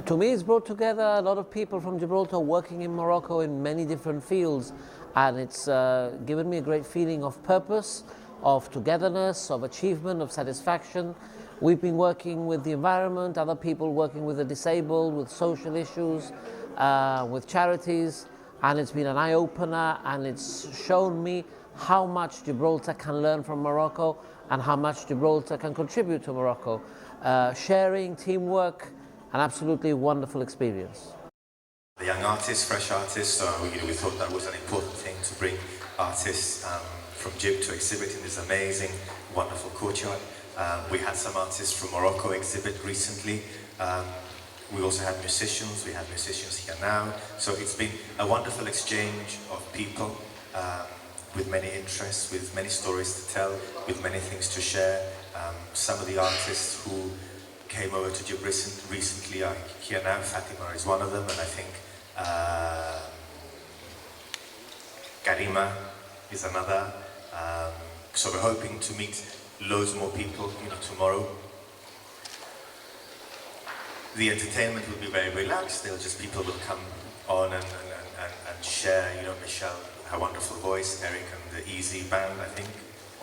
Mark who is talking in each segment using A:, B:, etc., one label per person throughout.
A: To me, it's brought together a lot of people from Gibraltar working in Morocco in many different fields, and it's given me a great feeling of purpose, of togetherness, of achievement, of satisfaction. We've been working with the environment, other people working with the disabled, with social issues, with charities, and it's been an eye-opener, and it's shown me how much Gibraltar can learn from Morocco and how much Gibraltar can contribute to Morocco. Sharing, teamwork, an absolutely wonderful experience.
B: The young artists, fresh artists, so we thought that was an important thing to bring artists from Gib to exhibit in this amazing, wonderful courtyard. We had some artists from Morocco exhibit recently. We also had musicians, we have musicians here now. So it's been a wonderful exchange of people with many interests, with many stories to tell, with many things to share. Some of the artists who came over to Gib recently are here now. Fatima is one of them, and I think Karima is another. So we're hoping to meet loads more people, tomorrow. The entertainment will be very relaxed. People will come on and share. Michelle, her wonderful voice, Eric and the Easy Band, I think,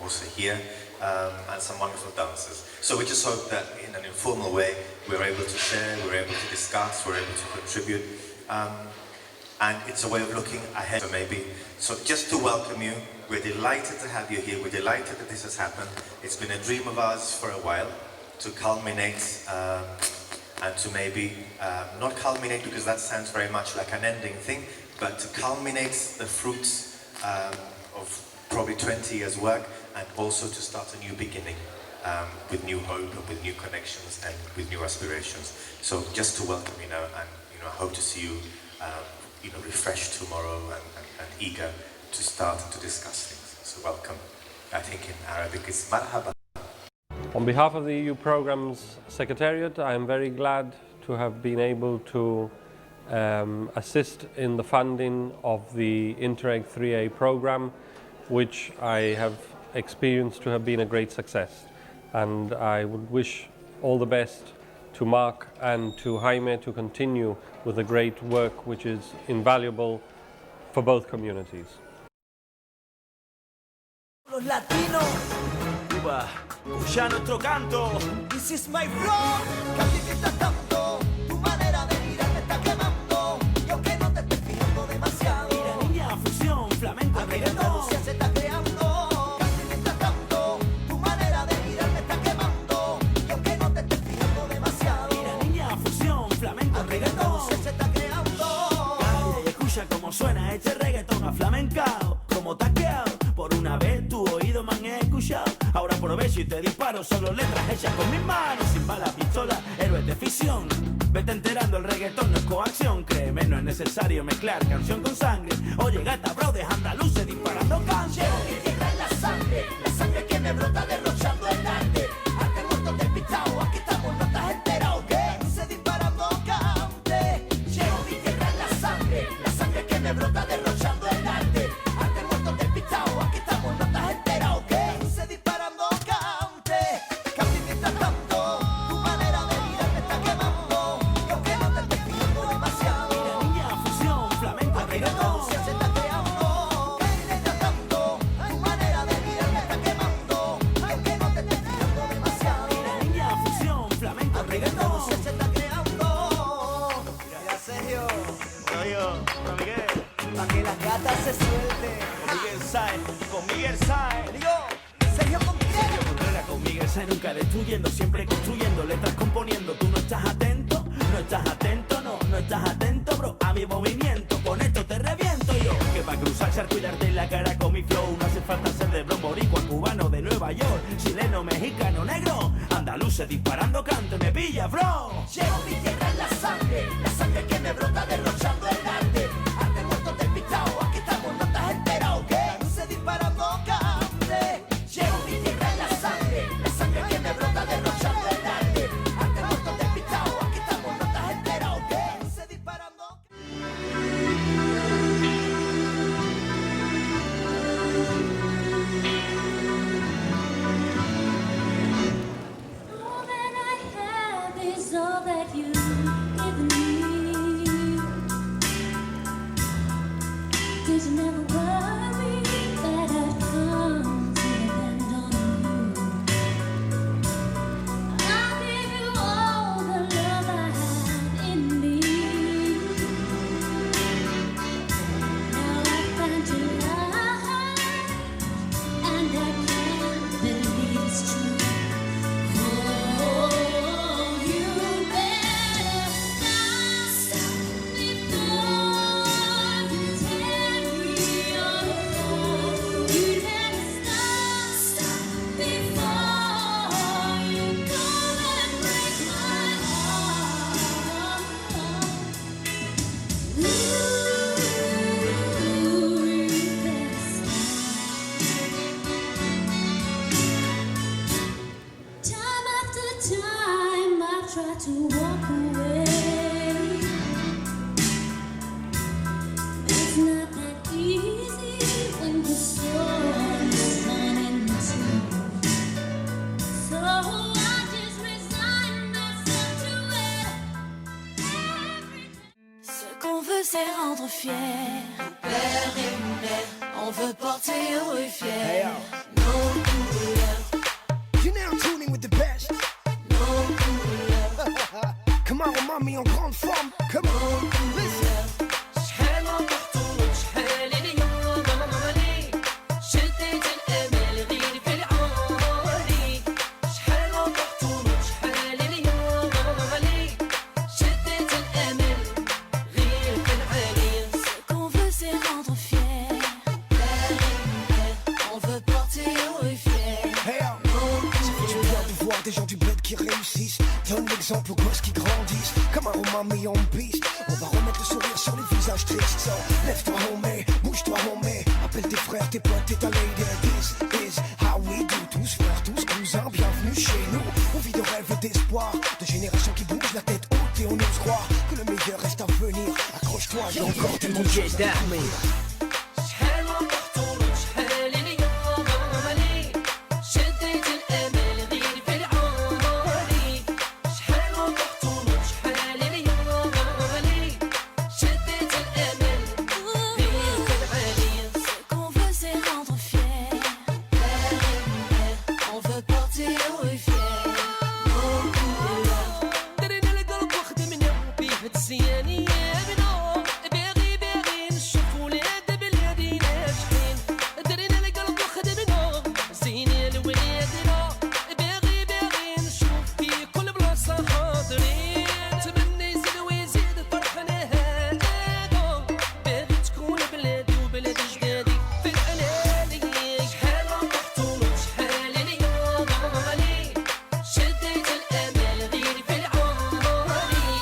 B: also here, and some wonderful dancers. So we just hope that in an informal way, we're able to share, we're able to discuss, we're able to contribute, and it's a way of looking ahead, So just to welcome you, we're delighted to have you here, we're delighted that this has happened. It's been a dream of ours for a while to culminate, and to not culminate because that sounds very much like an ending thing, but to culminate the fruits of probably 20 years' work, and also to start a new beginning with new hope and with new connections and with new aspirations. So just to welcome you now, and I hope to see you refreshed tomorrow and eager to start to discuss things. So welcome. I think in Arabic it's marhaba.
C: On behalf of the EU Programme's Secretariat, I am very glad to have been able to assist in the funding of the Interreg 3A programme, which I have experienced to have been a great success. And I would wish all the best to Mark and to Jaime to continue with the great work which is invaluable for both communities.
D: Los latinos, Cuba, escucha nuestro canto. This is my flow. Califica tanto, tu manera de mirar me está quemando. Y aunque no te estés fijando demasiado, mira niña, fusión, flamenco, reggaetón. Andalucía se está creando. Califica tanto, tu manera de mirar me está quemando. Y aunque no te estés fijando demasiado, mira niña, fusión, flamenco, reggaetón. Andalucía se está creando. Calla y escucha cómo suena este reggaetón aflamencado, como taqueado. Por una vez tu oído me han escuchado. Ahora aprovecho y te disparo solo letras hechas con mis manos. Sin balas, pistola, héroes de ficción. Vete enterando, el reggaetón no es coacción. Créeme, no es necesario mezclar canción con sangre. Oye gata, bro, de andaluces disparando canciones. Mi tierra es la sangre que me brota derrochando el arte. Arte muerto despistado, aquí estamos, no estás enterado. ¿Qué? Andaluces disparando cante. Llevo mi tierra es la sangre que me brota derrochando el arte. Arte muerto despistado, aquí estamos, no estás enterado. ¿Qué? Andaluces disparando cante. Cante mientras tanto, tu manera de mirar me está quemando. Y aunque no te estés fijando demasiado, mira niña, fusión, flamenco, reggaetón. Andalucía se está creando. Mientras tanto, tu manera de mirar me está quemando. Y aunque no te estés fijando demasiado, mira niña, fusión, flamenco, reggaetón. Andalucía se está creando. Mira Sergio, con Miguel, pa' que las gatas se suelten. Con Miguel Sáenz, digo, Sergio Contreras con Miguel Sáenz, nunca destruyendo, siempre construyendo, letras componiendo. Tú no estás atento, no estás atento, bro, a mi movimiento. Con esto te reviento yo, que pa' cruzar charco y darte la cara con mi flow no hace falta ser de bron, boricua, cubano de Nueva York, chileno, mexicano, negro, andaluces disparando canto y me pilla, bro. Llevo mi tierra en la sangre que me brota derrochando el arte. Arte muerto despistado, aquí estamos, no estás enterado. ¿Qué? Andaluces disparando cante. Llevo mi tierra en la sangre que me brota derrochando el arte. Arte muerto despistado, aquí estamos, no estás enterado. ¿Qué? Andaluces disparando
E: All that I have is all that you give me. try to walk away. It's not that easy when the sun is shining too. So I just resign myself to it. Ce qu'on veut c'est rendre fier père et mère. On veut porter haut et fier nos couleurs.
F: You're now tuning with the best.
E: Nos couleurs.
F: Come on, mommy, en grande forme. Come on, listen.
E: شحال ما نطولوا شحال اليوم غنغني شديت الامل غير في العالي شحال ما نطولوا شحال اليوم غنغني شديت الامل غير في العالي. Ce qu'on veut c'est rendre fier père et mère. On veut porter haut et fier.
F: Hey, ça fait du bien de voir des gens du bled qui réussissent. Donne l'exemple aux gosses qui grandissent. Comme un roman mis en piste. On va remettre le sourire sur les visages tristes. So, lève-toi, homie, bouge-toi, homie. Appelle tes frères, tes potes et ta lady. This is how we do. Tous frères, tous cousins, bienvenue chez nous. On vit de rêves et d'espoir. De générations qui bougent la tête haute et on ose croire que le meilleur reste à venir. Accroche-toi, j'ai encore tellement de choses à dire.
E: شحال ما نطولوا شحال اليوم غنغني شديت الامل غير في العالي شحال ما نطولوا شحال اليوم غنغني شديت الامل غير في العالي. Ce qu'on veut c'est rendre fier père et mère. On veut porter haut et fier nos couleurs. درنا القلب وخدمنا بيه تزياني يا بنا باغي باغي نشوف ولاد بلادي ناجحين. درنا القلب وخدمنا زينين ولادنا باغي باغي نشوف في كل بلاصة حاضرين. نتمنى يزيد ويزيد فرحنا هذا باغي تكون بلادي وبلاد جدادي في العلالي. شحال ما نطولوا شحال اليوم غنغني شديت الامل غير في العالي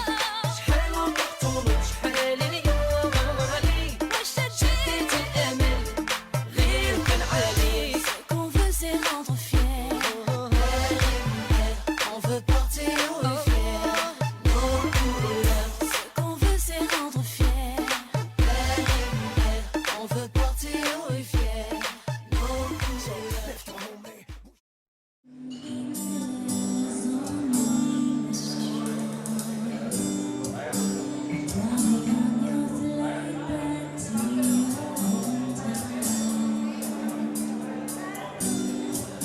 E: شحال ما نطولوا شحال اليوم غنغني شديت الامل غير في العالي. Ce qu'on veut c'est rendre fier père et mère. On veut porter haut et fier nos couleurs. Ce qu'on veut c'est rendre fier père et mère. On veut porter haut et fier nos couleurs.
F: Lève-toi, homie.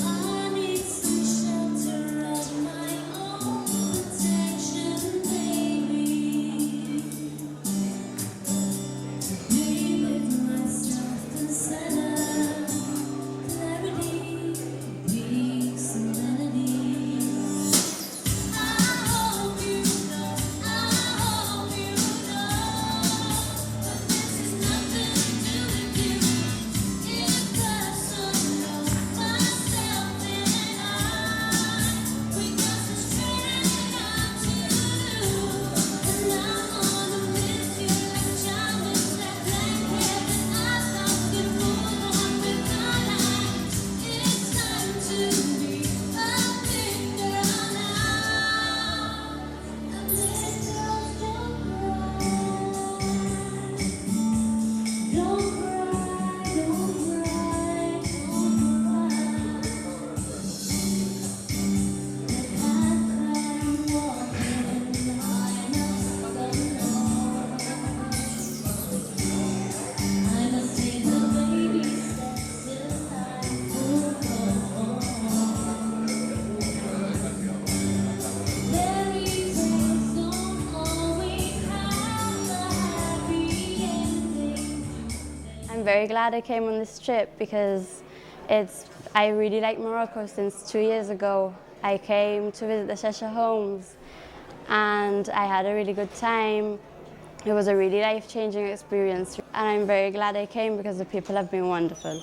E: I need some shelter of my own protection, baby. Be with myself and center, clarity, peace and melody. I hope you know, that this is nothing to do with you. It's personal, myself and I. We got some straight out to do, and I'm gonna miss you like a child with that blanket. I thought you moved on with my life. It's time to be a big girl now. A big girl, don't cry. Don't cry, don't cry, don't cry. I must take the baby steps this time. Fairy tales don't always have a happy ending.
G: I'm very glad I came on this trip because I really like Morocco since 2 years ago. I came to visit the Cheshire homes and I had a really good time. It was a really life-changing experience and I'm very glad I came because the people have been wonderful.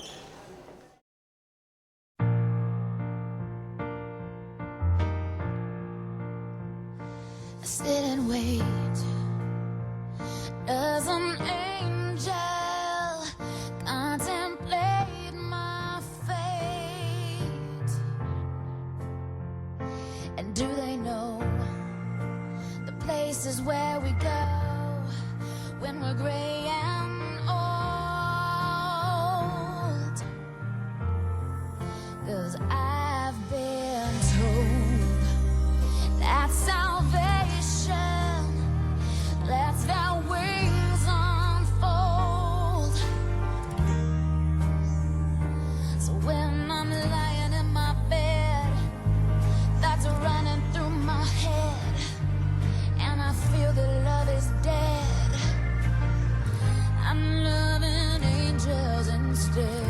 E: I sit and wait as an angel contemplate my fate. And do they know
H: This is where we go when we're gray and old. 'Cause I've been told that salvation lets their wings unfold. So when I'm lying in my bed, thoughts are running through my head, and I feel that love is dead, I'm loving angels instead.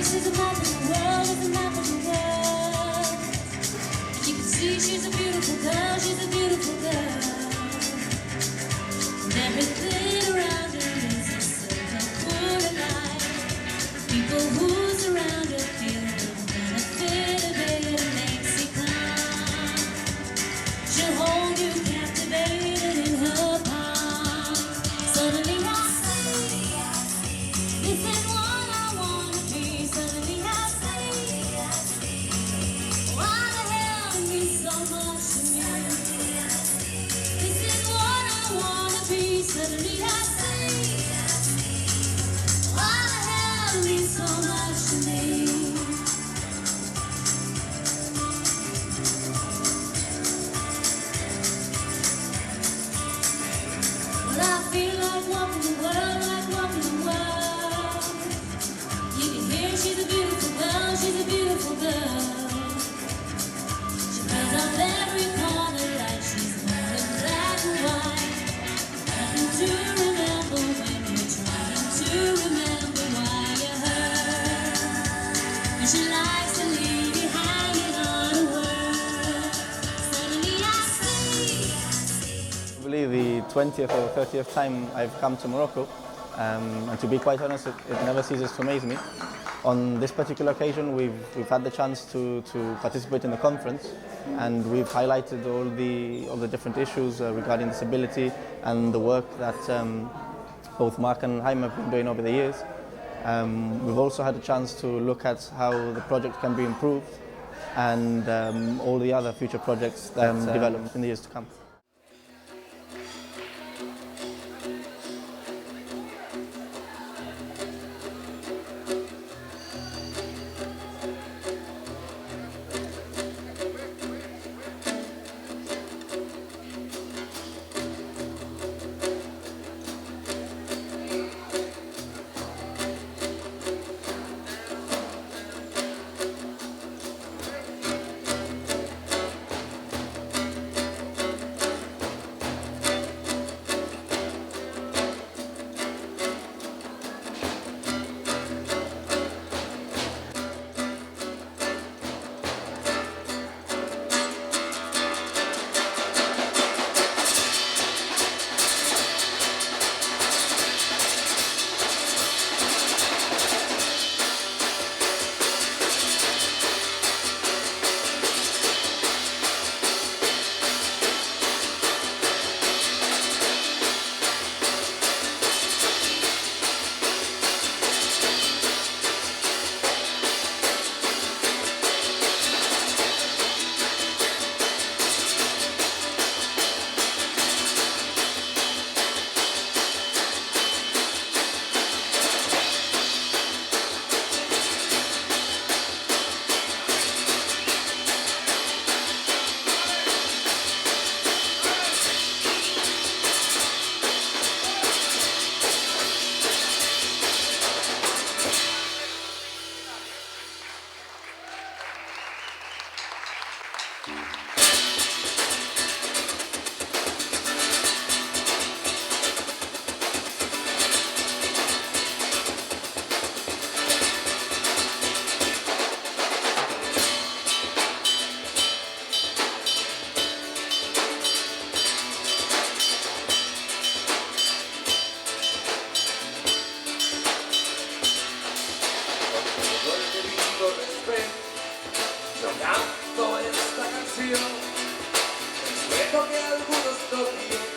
H: She's a map of the world, is a map of the world. You can see she's a beautiful girl, she's a beautiful girl. And everything around her is a silver full of light. People who surround her feel the benefit of it, it makes you calm. She'll hold you captivated in her palm. Suddenly I see, this is what I want to be. Suddenly I see, why the hell it means so much to me. This is what I want to be. Suddenly I see, why the hell it means so much to me. Well, I feel like walking the world, like walking the world. You can hear she's a beautiful girl, she's a beautiful girl. She fills up every corner like she's more than black and white. Nothing to remember when you're trying to remember why you're hurt. And she likes to leave you hanging on a word. Suddenly I see.
I: I believe the 20th or 30th time I've come to Morocco, and to be quite honest, it never ceases to amaze me. On this particular occasion, we've had the chance to participate in the conference, and we've highlighted all the different issues regarding disability and the work that both Mark and Jaime have been doing over the years. We've also had a chance to look at how the project can be improved, and all the other future projects that develop in the years to come.
J: nación. Respeto que algunos no vieron,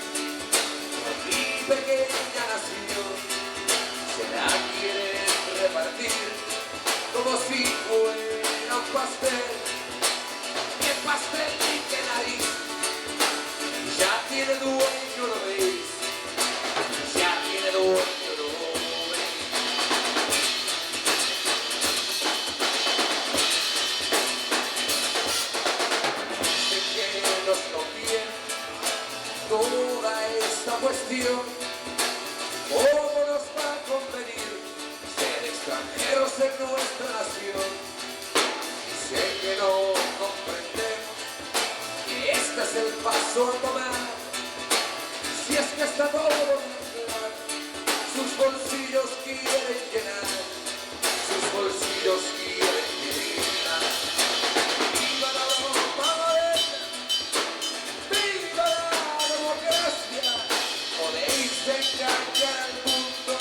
J: con mi pequeña nación. Se la quieren repartir como si fuera un pastel. Qué pastel ni qué nariz, ya tiene dueño, lo veis. Ya tiene dueño, lo veis. Sé que nos conviene toda esta cuestión. ¿Cómo nos va a convenir ser extranjeros en nuestra nación? Sé que no comprendemos que este es el paso a tomar. Si es que está todo mezclado, sus bolsillos quieren llenar, sus bolsillos quieren llenar. ¡Viva la Europa moderna! ¡Viva la democracia! Podéis engañar al mundo,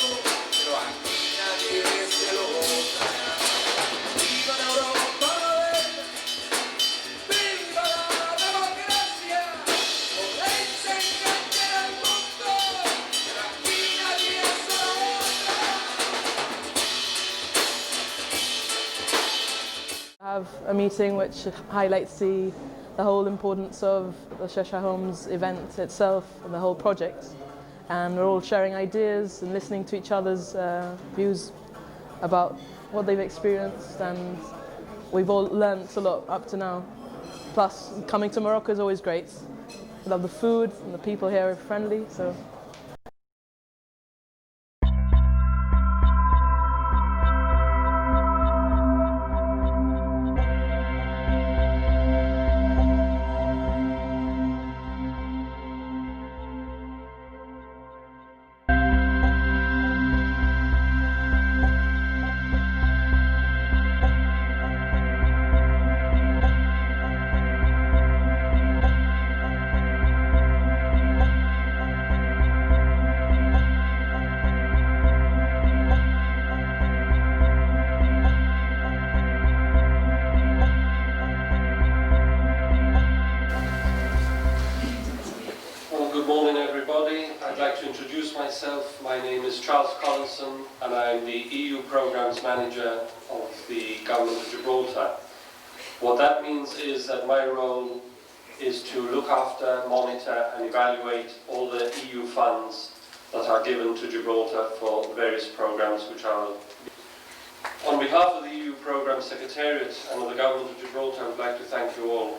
J: pero aquí nadie se lo vota. ¡Viva la Europa moderna! ¡Viva la democracia! Podéis engañar al mundo, pero aquí nadie se lo vota.
K: Have a meeting which highlights the whole importance of the Cheshire Homes event itself and the whole project, and we're all sharing ideas and listening to each other's views about what they've experienced, and we've all learnt a lot up to now. Plus, coming to Morocco is always great. I love the food and the people here are friendly, so
C: Well, good morning everybody. I'd like to introduce myself. My name is Charles Collinson and I'm the EU Programmes Manager of the Government of Gibraltar. What that means is that my role is to look after, monitor and evaluate all the EU funds that are given to Gibraltar for various programmes which are. On behalf of the EU Programme Secretariat and of the Government of Gibraltar, I would like to thank you all,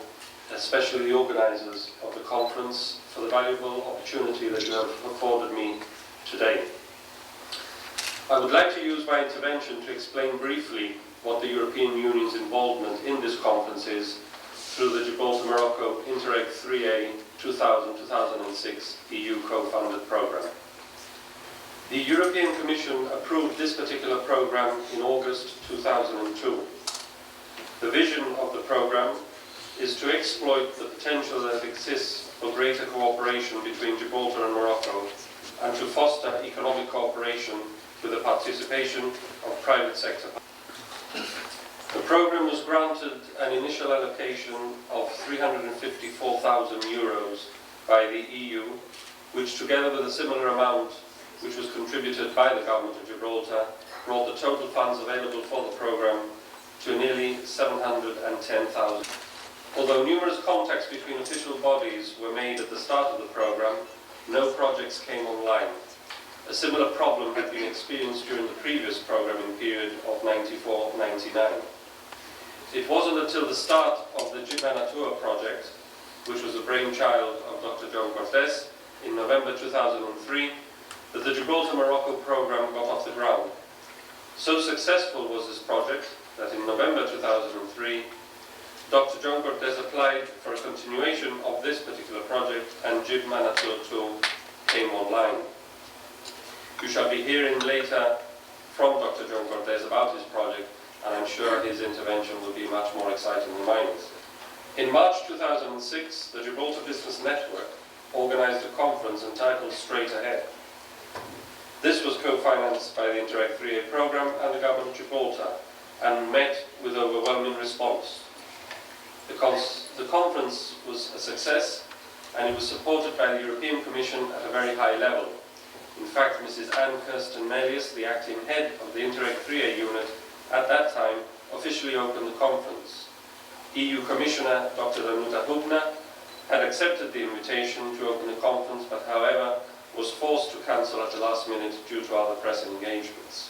C: especially the organisers of the conference, for the valuable opportunity that you have afforded me today. I would like to use my intervention to explain briefly what the European Union's involvement in this conference is through the Gibraltar-Morocco Interreg 3A 2000-2006 EU co-funded programme. The European Commission approved this particular programme in August 2002. The vision of the programme is to exploit the potential that exists for greater cooperation between Gibraltar and Morocco and to foster economic cooperation with the participation of private sector. The programme was granted an initial allocation of €354,000 by the EU, which together with a similar amount which was contributed by the Government of Gibraltar brought the total funds available for the programme to nearly €710,000. Although numerous contacts between official bodies were made at the start of the programme, no projects came online. A similar problem had been experienced during the previous programming period of 94-99. It wasn't until the start of the Gimanatua project, which was the brainchild of Dr. Joan Cortés, in November 2003, that the Gibraltar-Morocco programme got off the ground. So successful was this project that in November 2003, Dr. Joan Cortés applied for a continuation of this particular project and Gimanatua 2 came online. You shall be hearing later from Dr. Joan Cortés about his project, and I'm sure his intervention will be much more exciting than mine is. In March 2006, the Gibraltar Business Network organised a conference entitled Straight Ahead. This was co-financed by the Interreg 3A programme and the Government of Gibraltar and met with overwhelming response. The The conference was a success and it was supported by the European Commission at a very high level. In fact, Mrs. Anne Kirsten Melius, the acting head of the Interreg 3A unit, at that time officially opened the conference. EU Commissioner Dr. Danuta Hübner had accepted the invitation to open the conference, but however was forced to cancel at the last minute due to other pressing engagements.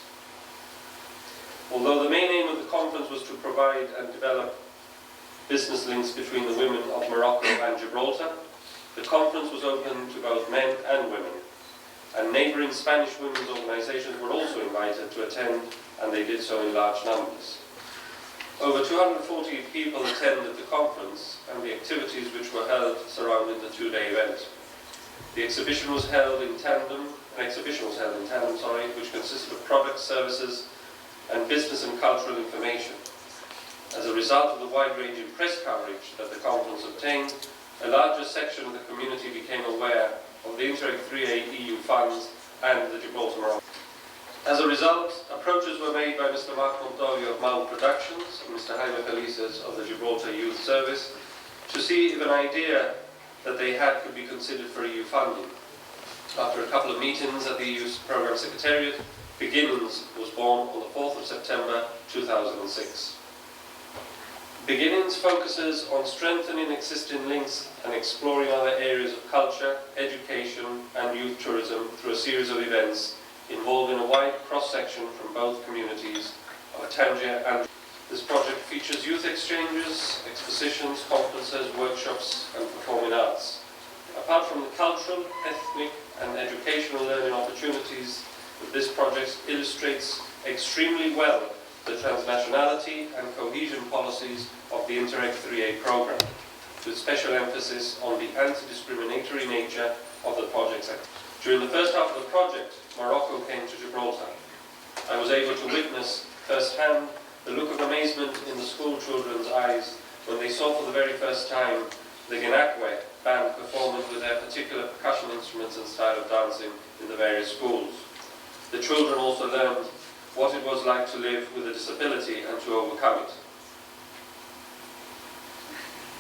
C: Although the main aim of the conference was to provide and develop business links between the women of Morocco and Gibraltar, the conference was open to both men and women, and neighbouring Spanish women's organisations were also invited to attend, and they did so in large numbers. Over 240 people attended the conference and the activities which were held surrounding the two-day event. The exhibition was held in tandem, which consisted of products, services, and business and cultural information. As a result of the wide-ranging press coverage that the conference obtained, a larger section of the community became aware of the Interreg 3A EU funds and the Gibraltar Morocco. As a result, approaches were made by Mr. Mark Montoglio of Mount Productions and Mr. Jaime Felices of the Gibraltar Youth Service to see if an idea that they had could be considered for EU funding. After a couple of meetings at the EU's Programme Secretariat, Beginnings was born on the 4th of September 2006. Beginnings focuses on strengthening existing links and exploring other areas of culture, education and youth tourism through a series of events involving a wide cross-section from both communities of Tangier and this project features youth exchanges, expositions, conferences, workshops and performing arts. Apart from the cultural, ethnic and educational learning opportunities, this project illustrates extremely well the transnationality and cohesion policies of the Interreg 3A programme, with special emphasis on the anti-discriminatory nature of the project's activities. During the first half of the project, Morocco came to Gibraltar. I was able to witness firsthand the look of amazement in the school children's eyes when they saw for the very first time the Genakwe band performing with their particular percussion instruments and style of dancing in the various schools. The children also learned what it was like to live with a disability and to overcome it.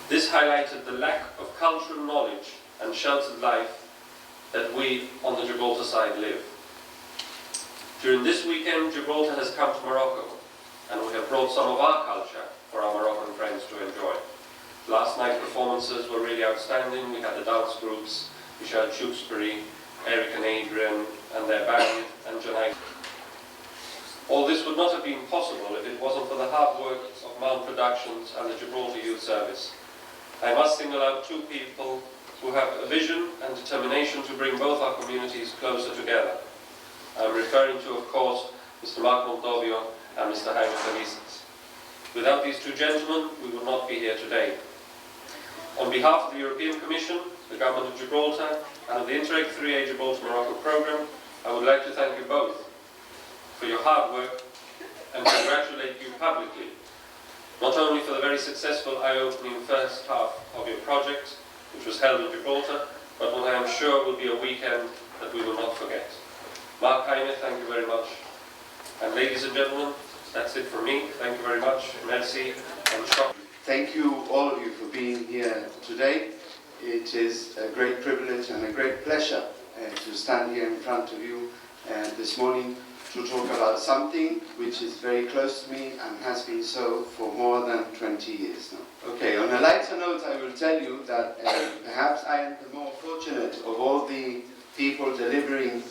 C: This highlighted the lack of cultural knowledge and sheltered life that we on the Gibraltar side live. During this weekend, Gibraltar has come to Morocco, and we have brought some of our culture for our Moroccan friends to enjoy. Last night's performances were really outstanding. We had the dance groups, Michelle Tewksbury, Eric and Adrian, and their band, and Janai. All this would not have been possible if it wasn't for the hard work of Mount Productions and the Gibraltar Youth Service. I must single out two people who have a vision and determination to bring both our communities closer together. I'm referring to, of course, Mr. Mark Montoglio and Mr. Jaime Felices. Without these two gentlemen, we would not be here today. On behalf of the European Commission, the Government of Gibraltar, and of the Interreg 3A Gibraltar Morocco programme, I would like to thank you both for your hard work and congratulate you publicly, not only for the very successful eye-opening first half of your project, which was held in Gibraltar, but what I am sure will be a weekend that we will not forget. Mark, Jaime, thank you very much. And ladies and gentlemen, that's it from me. Thank you very much. Merci and shop.
L: Thank you, all of you, for being here today. It is a great privilege and a great pleasure to stand here in front of you this morning to talk about something which is very close to me and has been so for more than 20 years now. Okay, on a lighter note, I will tell you that perhaps I am the more fortunate of all the people delivering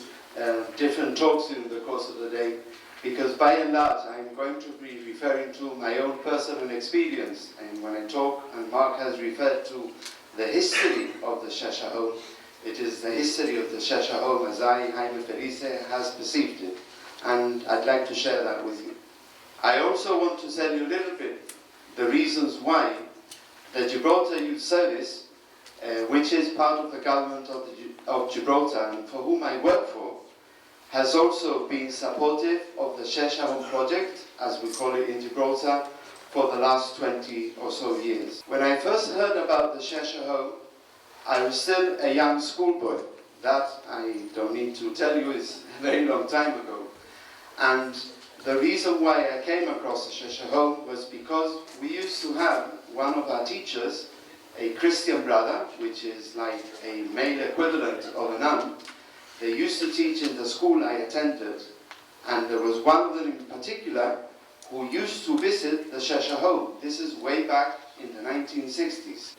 L: different talks in the course of the day, because by and large I'm going to be referring to my own personal experience, and when I talk, and Mark has referred to the history of the Shasha home, it is the history of the Shasha home as I, Jaime Felice, has perceived it, and I'd like to share that with you. I also want to tell you a little bit the reasons why the Gibraltar Youth Service, which is part of the government of Gibraltar and for whom I work for, has also been supportive of the Shesha Home project, as we call it in Gibraltar, for the last 20 or so years. When I first heard about the Shesha Home, I was still a young schoolboy. That, I don't need to tell you, is a very long time ago. And the reason why I came across the Shesha Home was because we used to have one of our teachers a Christian brother, which is like a male equivalent of a nun. They used to teach in the school I attended, and there was one of them in particular who used to visit the Shesha home. This is way back in the 1960s.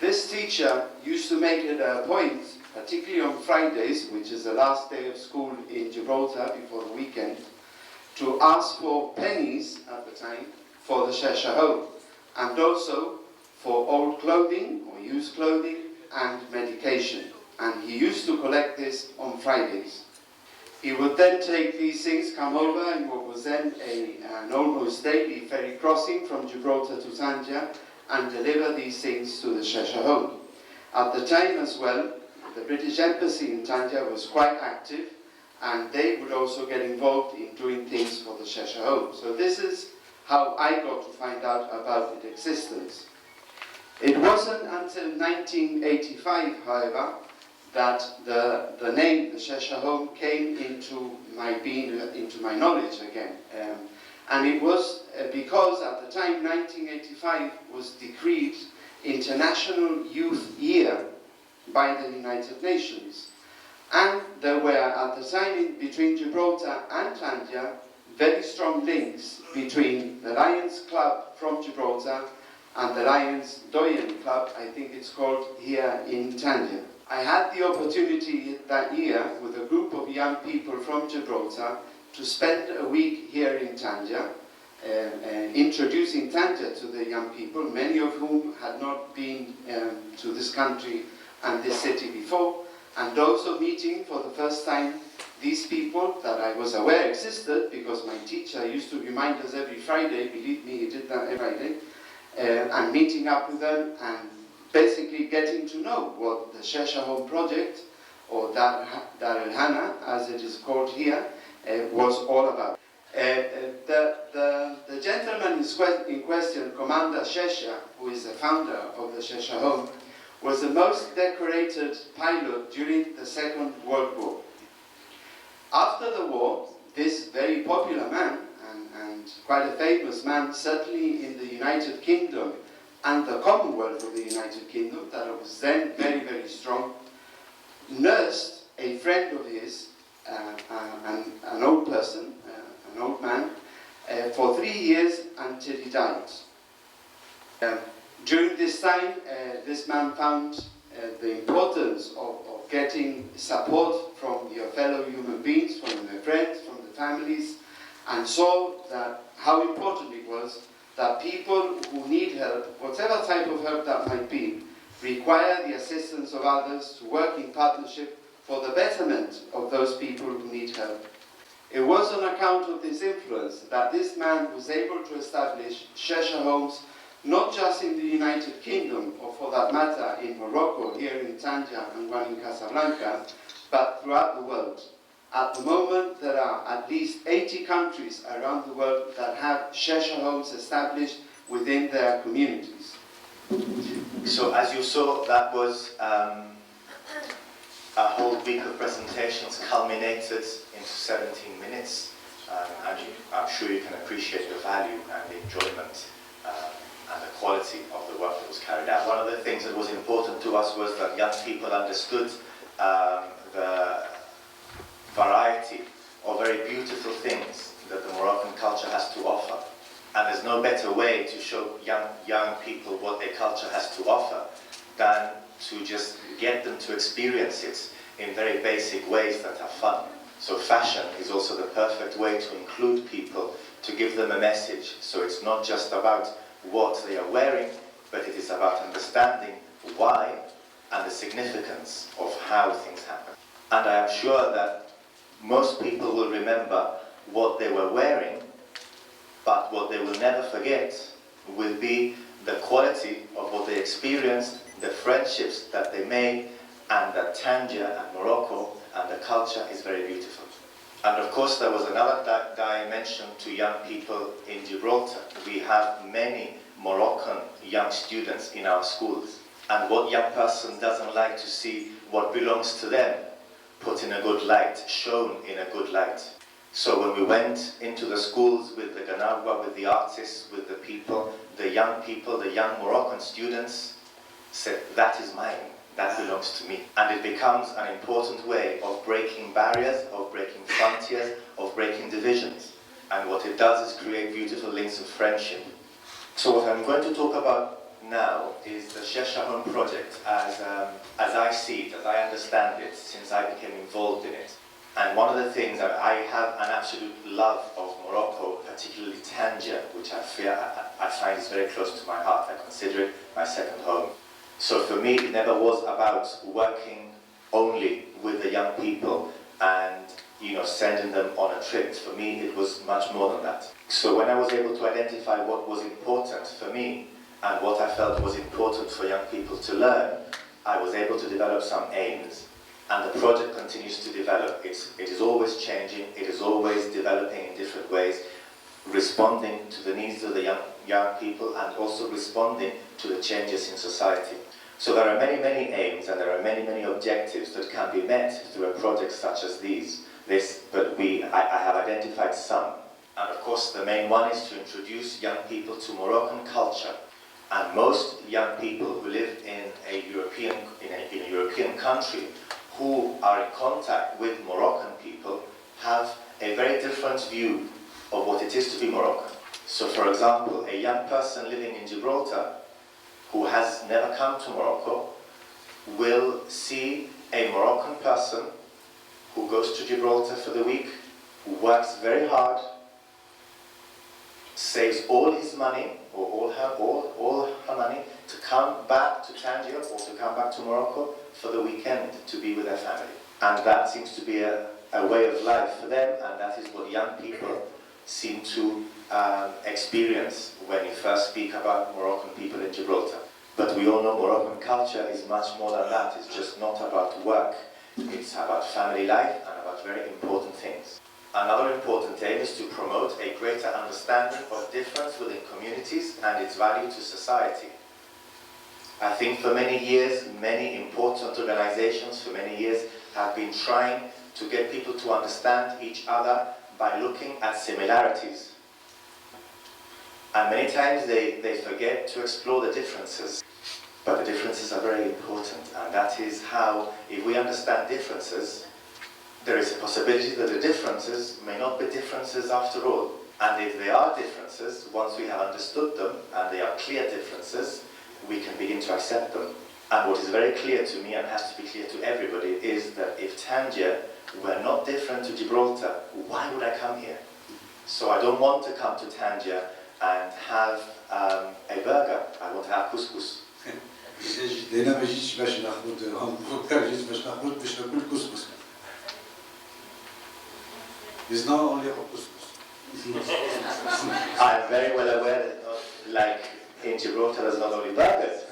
L: This teacher used to make it a point, particularly on Fridays, which is the last day of school in Gibraltar before the weekend, to ask for pennies at the time for the Shesha home, and also for old clothing or used clothing and medication. And he used to collect this on Fridays. He would then take these things, come over in what was then an almost daily ferry crossing from Gibraltar to Tangier, and deliver these things to the Shesha home. At the time as well, the British Embassy in Tangier was quite active, and they would also get involved in doing things for the Shesha home. So this is how I got to find out about its existence. It wasn't until 1985, however, that the name, the Shesha home, came into my knowledge again. And it was because at the time, 1985 was decreed International Youth Year by the United Nations. And there were, at the time, between Gibraltar and Tangier, very strong links between the Lions Club from Gibraltar and the Lions Doyen Club, I think it's called, here in Tangier. I had the opportunity that year with a group of young people from Gibraltar to spend a week here in Tangier, introducing Tangier to the young people, many of whom had not been to this country and this city before, and also meeting for the first time these people that I was aware existed, because my teacher used to remind us every Friday, believe me, he did that every Friday, and meeting up with them and basically getting to know what the Shesha Home Project, or Dar el-Hana, as it is called here, was all about. The gentleman in question, Commander Shesha, who is the founder of the Shesha Home, was the most decorated pilot during the Second World War. After the war, this very popular man, and quite a famous man, certainly in the United Kingdom and the Commonwealth of the United Kingdom, that was then very, very strong, nursed a friend of his, an old person, an old man, for 3 years until he died. During this time, this man found the importance of getting support from your fellow human beings, from their friends, from the families, and saw that how important it was that people who need help, whatever type of help that might be, require the assistance of others to work in partnership for the betterment of those people who need help. It was on account of this influence that this man was able to establish Shesha homes, not just in the United Kingdom, or for that matter in Morocco, here in Tangier and one in Casablanca, but throughout the world. At the moment, there are at least 80 countries around the world that have Shesha homes established within their communities.
B: So as you saw, that was a whole week of presentations culminated into 17 minutes. And I'm sure you can appreciate the value and the enjoyment and the quality of the work that was carried out. One of the things that was important to us was that young people understood the variety of very beautiful things that the Moroccan culture has to offer. And there's no better way to show young people what their culture has to offer than to just get them to experience it in very basic ways that are fun. So fashion is also the perfect way to include people, to give them a message. So it's not just about what they are wearing, but it is about understanding why and the significance of how things happen. And I am sure that most people will remember what they were wearing, but what they will never forget will be the quality of what they experienced, the friendships that they made, and that Tangier and Morocco and the culture is very beautiful. And of course there was another dimension to young people in Gibraltar. We have many Moroccan young students in our schools. And what young person doesn't like to see what belongs to them put in a good light, shown in a good light? So when we went into the schools with the Ganagwa, with the artists, with the people, the young people, the young Moroccan students said, that is mine, that belongs to me. And it becomes an important way of breaking barriers, of breaking frontiers, of breaking divisions. And what it does is create beautiful links of friendship. So what I'm going to talk about now is the Sheshahon project as I see it, as I understand it, since I became involved in it. And one of the things that I have an absolute love of Morocco, particularly Tangier, which I find is very close to my heart. I consider it my second home. So for me, it never was about working only with the young people and sending them on a trip. For me, it was much more than that. So when I was able to identify what was important for me and what I felt was important for young people to learn, I was able to develop some aims. And the project continues to develop. It is always changing, it is always developing in different ways, responding to the needs of the young people and also responding to the changes in society. So there are many, many aims and there are many, many objectives that can be met through a project such as this, but I have identified some. And of course the main one is to introduce young people to Moroccan culture. And most young people who live in a European country who are in contact with Moroccan people have a very different view of what it is to be Moroccan. So for example, a young person living in Gibraltar who has never come to Morocco will see a Moroccan person who goes to Gibraltar for the week, who works very hard, saves all his money, or all her money, to come back to Tangier or to come back to Morocco for the weekend to be with their family. And that seems to be a way of life for them, and that is what young people seem to experience when you first speak about Moroccan people in Gibraltar. But we all know Moroccan culture is much more than that. It's just not about work. It's about family life and about very important things. Another important aim is to promote a greater understanding of difference within communities and its value to society. I think for many years, many important organizations for many years have been trying to get people to understand each other by looking at similarities. And many times they forget to explore the differences. But the differences are very important, and that is how, if we understand differences, there is a possibility that the differences may not be differences after all. And if they are differences, once we have understood them, and they are clear differences, we can begin to accept them. And what is very clear to me, and has to be clear to everybody, is that if Tangier were not different to Gibraltar, why would I come here? So I don't want to come to Tangier and have a burger. I want to have couscous.
M: لأن ما جيتش باش ناخذ همبرجر، جيت باش ناخذ باش ناكل كسكس. It's not only about couscous.
B: I'm very well aware that like in Gibraltar there's not only burgers,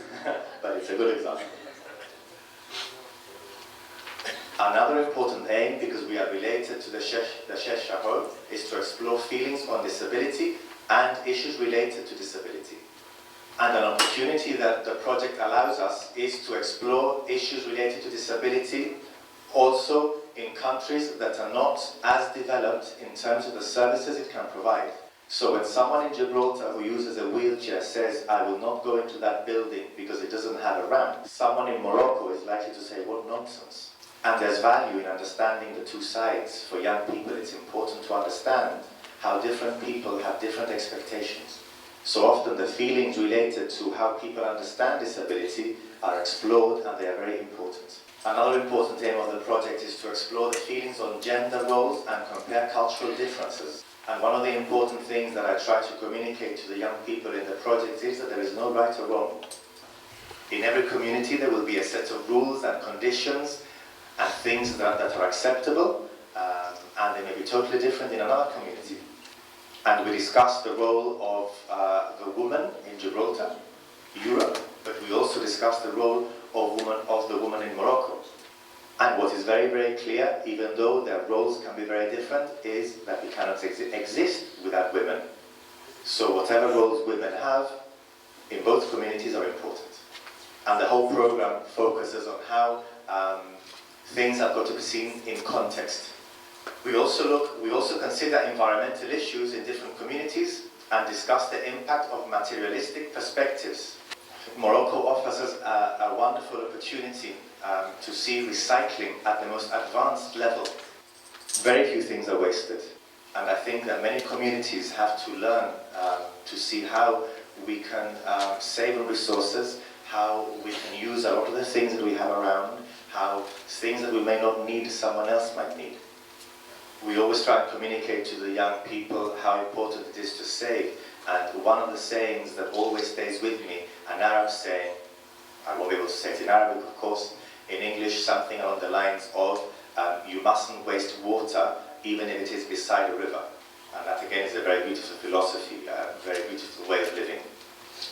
B: but it's a good example. Another important aim, because we are related to the Sheikh Shahod, is to explore feelings on disability and issues related to disability. And an opportunity that the project allows us is to explore issues related to disability also in countries that are not as developed in terms of the services it can provide. So when someone in Gibraltar who uses a wheelchair says, I will not go into that building because it doesn't have a ramp, someone in Morocco is likely to say, what nonsense. And there's value in understanding the two sides. For young people, it's important to understand how different people have different expectations. So often the feelings related to how people understand disability are explored, and they are very important. Another important aim of the project is to explore the feelings on gender roles and compare cultural differences. And one of the important things that I try to communicate to the young people in the project is that there is no right or wrong. In every community there will be a set of rules and conditions and things that are acceptable, and they may be totally different in another community. And we discussed the role of the woman in Gibraltar, Europe, but we also discussed the role of the woman in Morocco. And what is very, very clear, even though their roles can be very different, is that we cannot exist without women. So whatever roles women have in both communities are important. And the whole program focuses on how things have got to be seen in context. We also consider environmental issues in different communities, and discuss the impact of materialistic perspectives. Morocco offers us a wonderful opportunity to see recycling at the most advanced level. Very few things are wasted, and I think that many communities have to learn to see how we can save on resources, how we can use a lot of the things that we have around, how things that we may not need, someone else might need. We always try and communicate to the young people how important it is to save, and one of the sayings that always stays with me, an Arab saying, I won't be able to say it in Arabic of course, in English something along the lines of you mustn't waste water even if it is beside a river. And that again is a very beautiful philosophy, a very beautiful way of living.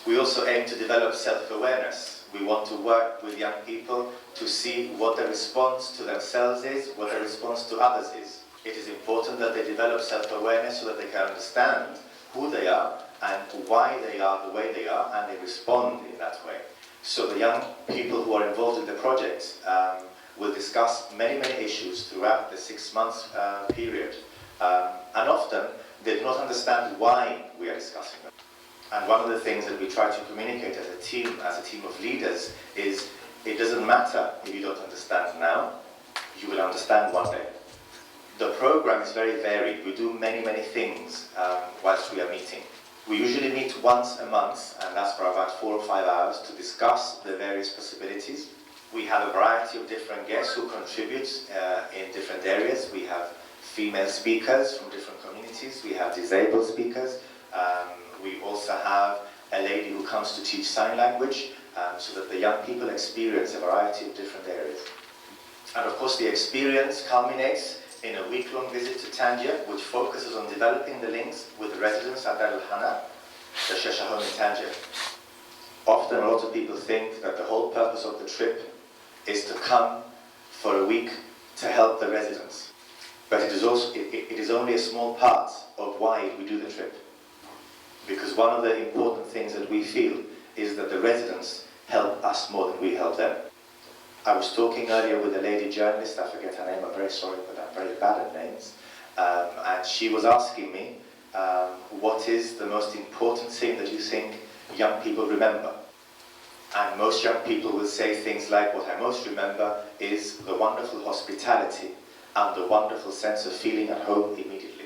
B: We also aim to develop self-awareness. We want to work with young people to see what their response to themselves is, what their response to others is. It is important that they develop self-awareness so that they can understand who they are and why they are the way they are, and they respond in that way. So the young people who are involved in the project will discuss many issues throughout the 6 months period. And often they do not understand why we are discussing them. And one of the things that we try to communicate as a team of leaders, is it doesn't matter if you don't understand now, you will understand one day. The program is very varied. We do many things whilst we are meeting. We usually meet once a month, and that's for about 4 or 5 hours to discuss the various possibilities. We have a variety of different guests who contribute in different areas. We have female speakers from different communities. We have disabled speakers. We also have a lady who comes to teach sign language so that the young people experience a variety of different areas. And of course the experience culminates in a week-long visit to Tangier, which focuses on developing the links with the residents at Dar al-Hana, the Shesha home in Tangier. Often a lot of people think that the whole purpose of the trip is to come for a week to help the residents. But it is only a small part of why we do the trip. Because one of the important things that we feel is that the residents help us more than we help them. I was talking earlier with a lady journalist, I forget her name, I'm very sorry, but I'm very bad at names. And she was asking me, what is the most important thing that you think young people remember? And most young people will say things like, what I most remember is the wonderful hospitality and the wonderful sense of feeling at home immediately.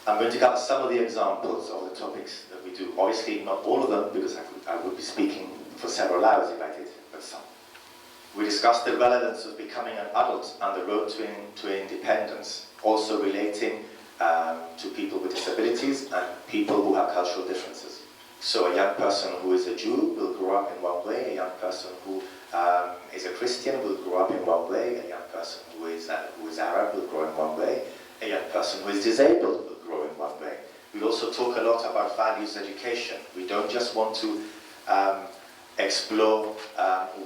B: I'm going to cover some of the examples of the topics that we do. Obviously not all of them, because I would be speaking for several hours if I did, but some. We discussed the relevance of becoming an adult and the road to independence, also relating to people with disabilities and people who have cultural differences. So a young person who is a Jew will grow up in one way, a young person who is a Christian will grow up in one way, a young person who is Arab will grow in one way, a young person who is disabled will grow in one way. We also talk a lot about values education. We don't just want to explore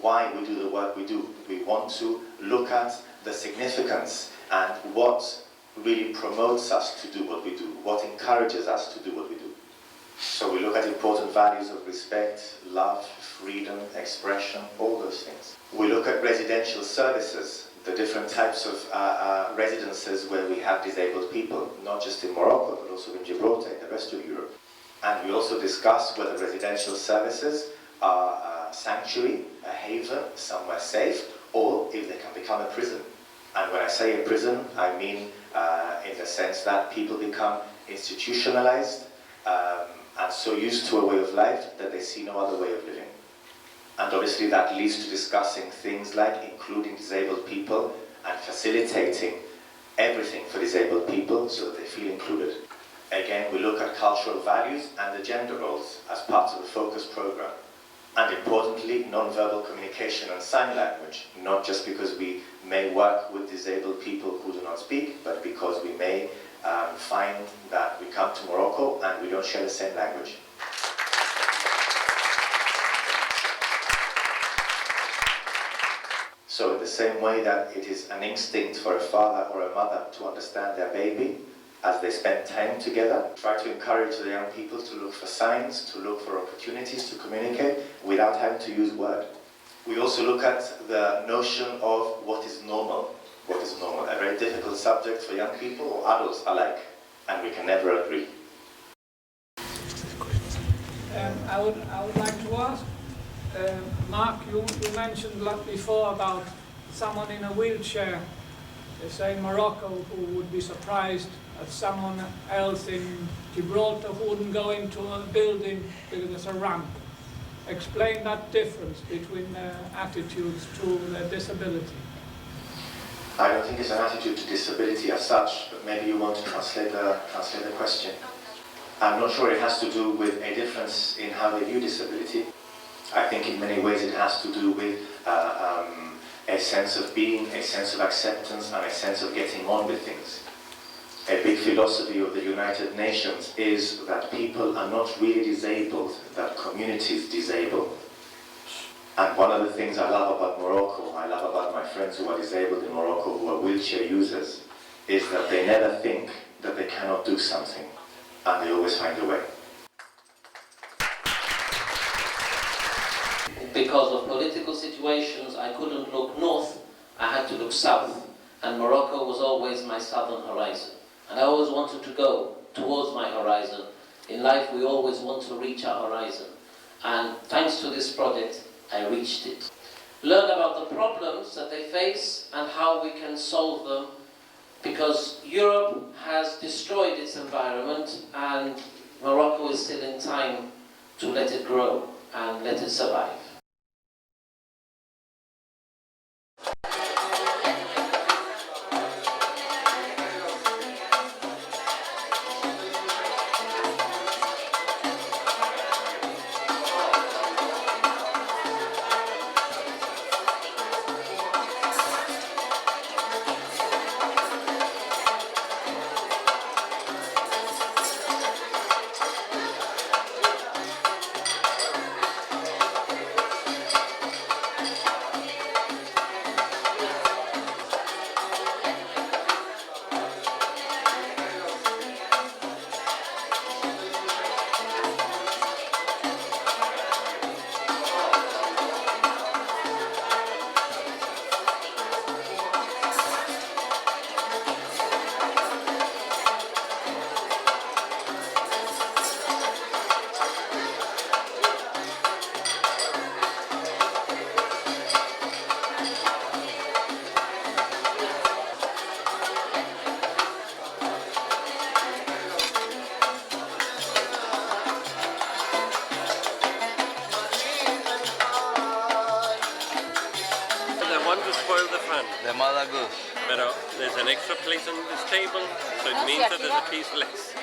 B: why we do the work we do. We want to look at the significance and what really promotes us to do what we do, what encourages us to do what we do. So we look at important values of respect, love, freedom, expression, all those things. We look at residential services, the different types of residences where we have disabled people, not just in Morocco, but also in Gibraltar, and the rest of Europe. And we also discuss whether residential services are a sanctuary, a haven, somewhere safe, or if they can become a prison. And when I say a prison, I mean in the sense that people become institutionalized and so used to a way of life that they see no other way of living. And obviously that leads to discussing things like including disabled people and facilitating everything for disabled people so that they feel included. Again, we look at cultural values and the gender roles as parts of the focus program. And importantly, non-verbal communication and sign language, not just because we may work with disabled people who do not speak, but because we may find that we come to Morocco and we don't share the same language. So in the same way that it is an instinct for a father or a mother to understand their baby, as they spend time together, try to encourage the young people to look for signs, to look for opportunities to communicate without having to use words. We also look at the notion of what is normal. What is normal? A very difficult subject for young people or adults alike, and we can never agree.
N: I would like to ask, Mark, you mentioned a lot before about someone in a wheelchair, say in Morocco, who would be surprised at someone else in Gibraltar who wouldn't go into a building because there's a ramp. Explain that difference between attitudes to disability.
B: I don't think it's an attitude to disability as such, but maybe you want to translate the question. I'm not sure it has to do with a difference in how they view disability. I think in many ways it has to do with a sense of being, a sense of acceptance, and a sense of getting on with things. A big philosophy of the United Nations is that people are not really disabled, that communities disable. And one of the things I love about Morocco, I love about my friends who are disabled in Morocco, who are wheelchair users, is that they never think that they cannot do something, and they always find a way.
A: Because of political situations, I couldn't look north, I had to look south. And Morocco was always my southern horizon. And I always wanted to go towards my horizon. In life, we always want to reach our horizon. And thanks to this project, I reached it. Learn about the problems that they face and how we can solve them, because Europe has destroyed its environment and Morocco is still in time to let it grow and let it survive.
O: The mother goose.
C: Pero there's an extra place on this table, so it means that there's a piece less.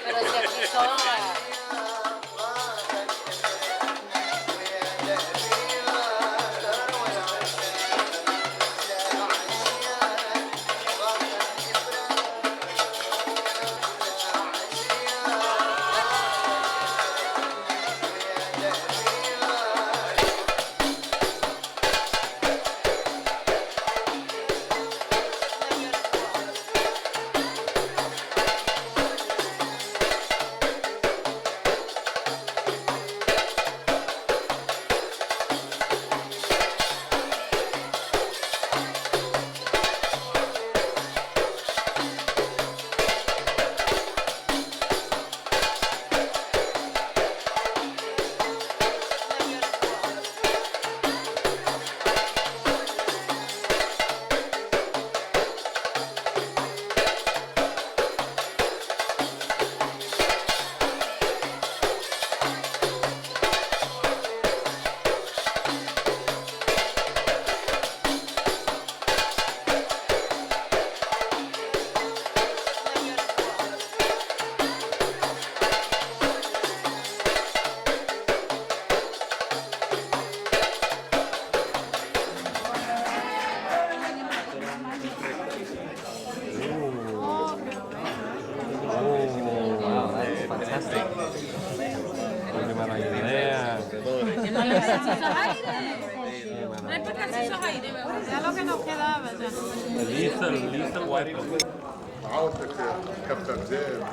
C: Lethal weapon.
P: عودتك كابتن زين.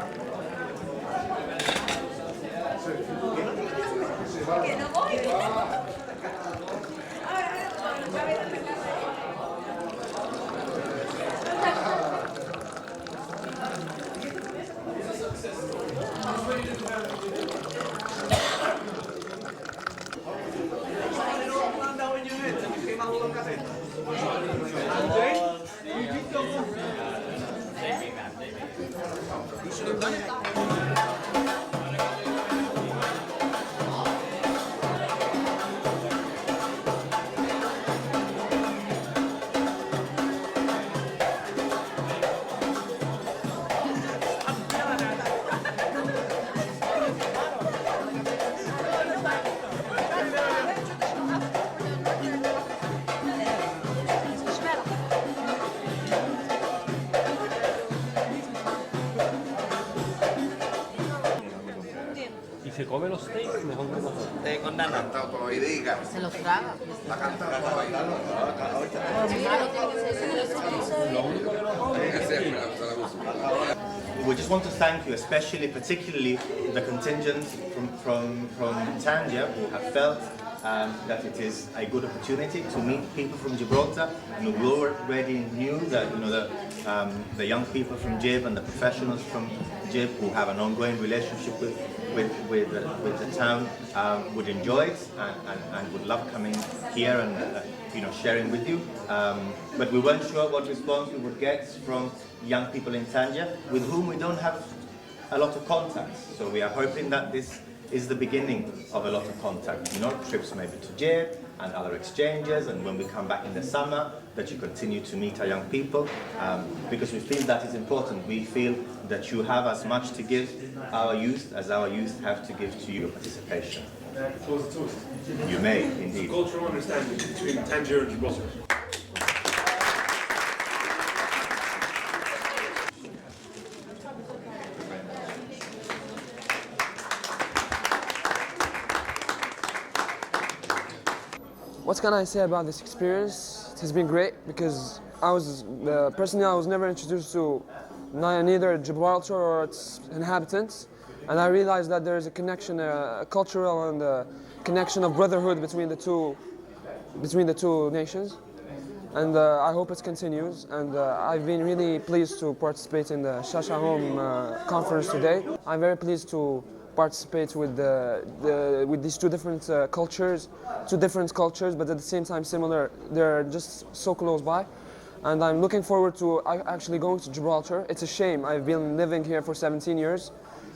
C: Y se come los steaks mejor que nosotros.
O: Con nana.
Q: Se los traga.
I: We just want to thank you, especially, particularly the contingent from Tangier who have felt that it is a good opportunity to meet people from Gibraltar. We already knew that the young people from Jib and the professionals from Jib who have an ongoing relationship with the town would enjoy it and would love coming here and sharing with you. But we weren't sure what response we would get from young people in Tangier with whom we don't have a lot of contacts. So we are hoping that this is the beginning of a lot of contact. Trips maybe to Jib and other exchanges, and when we come back in the summer, that you continue to meet our young people, because we feel that is important. We feel that you have as much to give our youth as our youth have to give to your participation. You may, indeed.
R: Cultural understanding between Tangier and Gibraltar.
S: What can I say about this experience? It has been great because personally I was never introduced to neither Gibraltar or its inhabitants, and I realized that there is a connection, a cultural and a connection of brotherhood between the two nations, and I hope it continues. And I've been really pleased to participate in the Shasha Home conference today. I'm very pleased to participate with these two different cultures, but at the same time similar. They're just so close by, and I'm looking forward to actually going to Gibraltar. It's a shame. I've been living here for 17 years,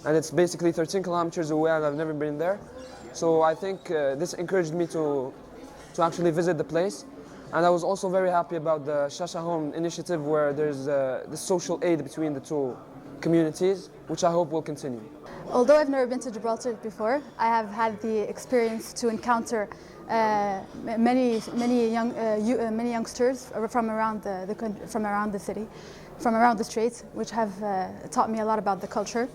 S: and it's basically 13 kilometers away, and I've never been there. So I think this encouraged me to actually visit the place. And I was also very happy about the Shasha Home initiative, where there's the social aid between the two communities, which I hope will continue.
T: Although I've never been to Gibraltar before, I have had the experience to encounter many youngsters from around the city, from around the Straits, which have taught me a lot about the culture.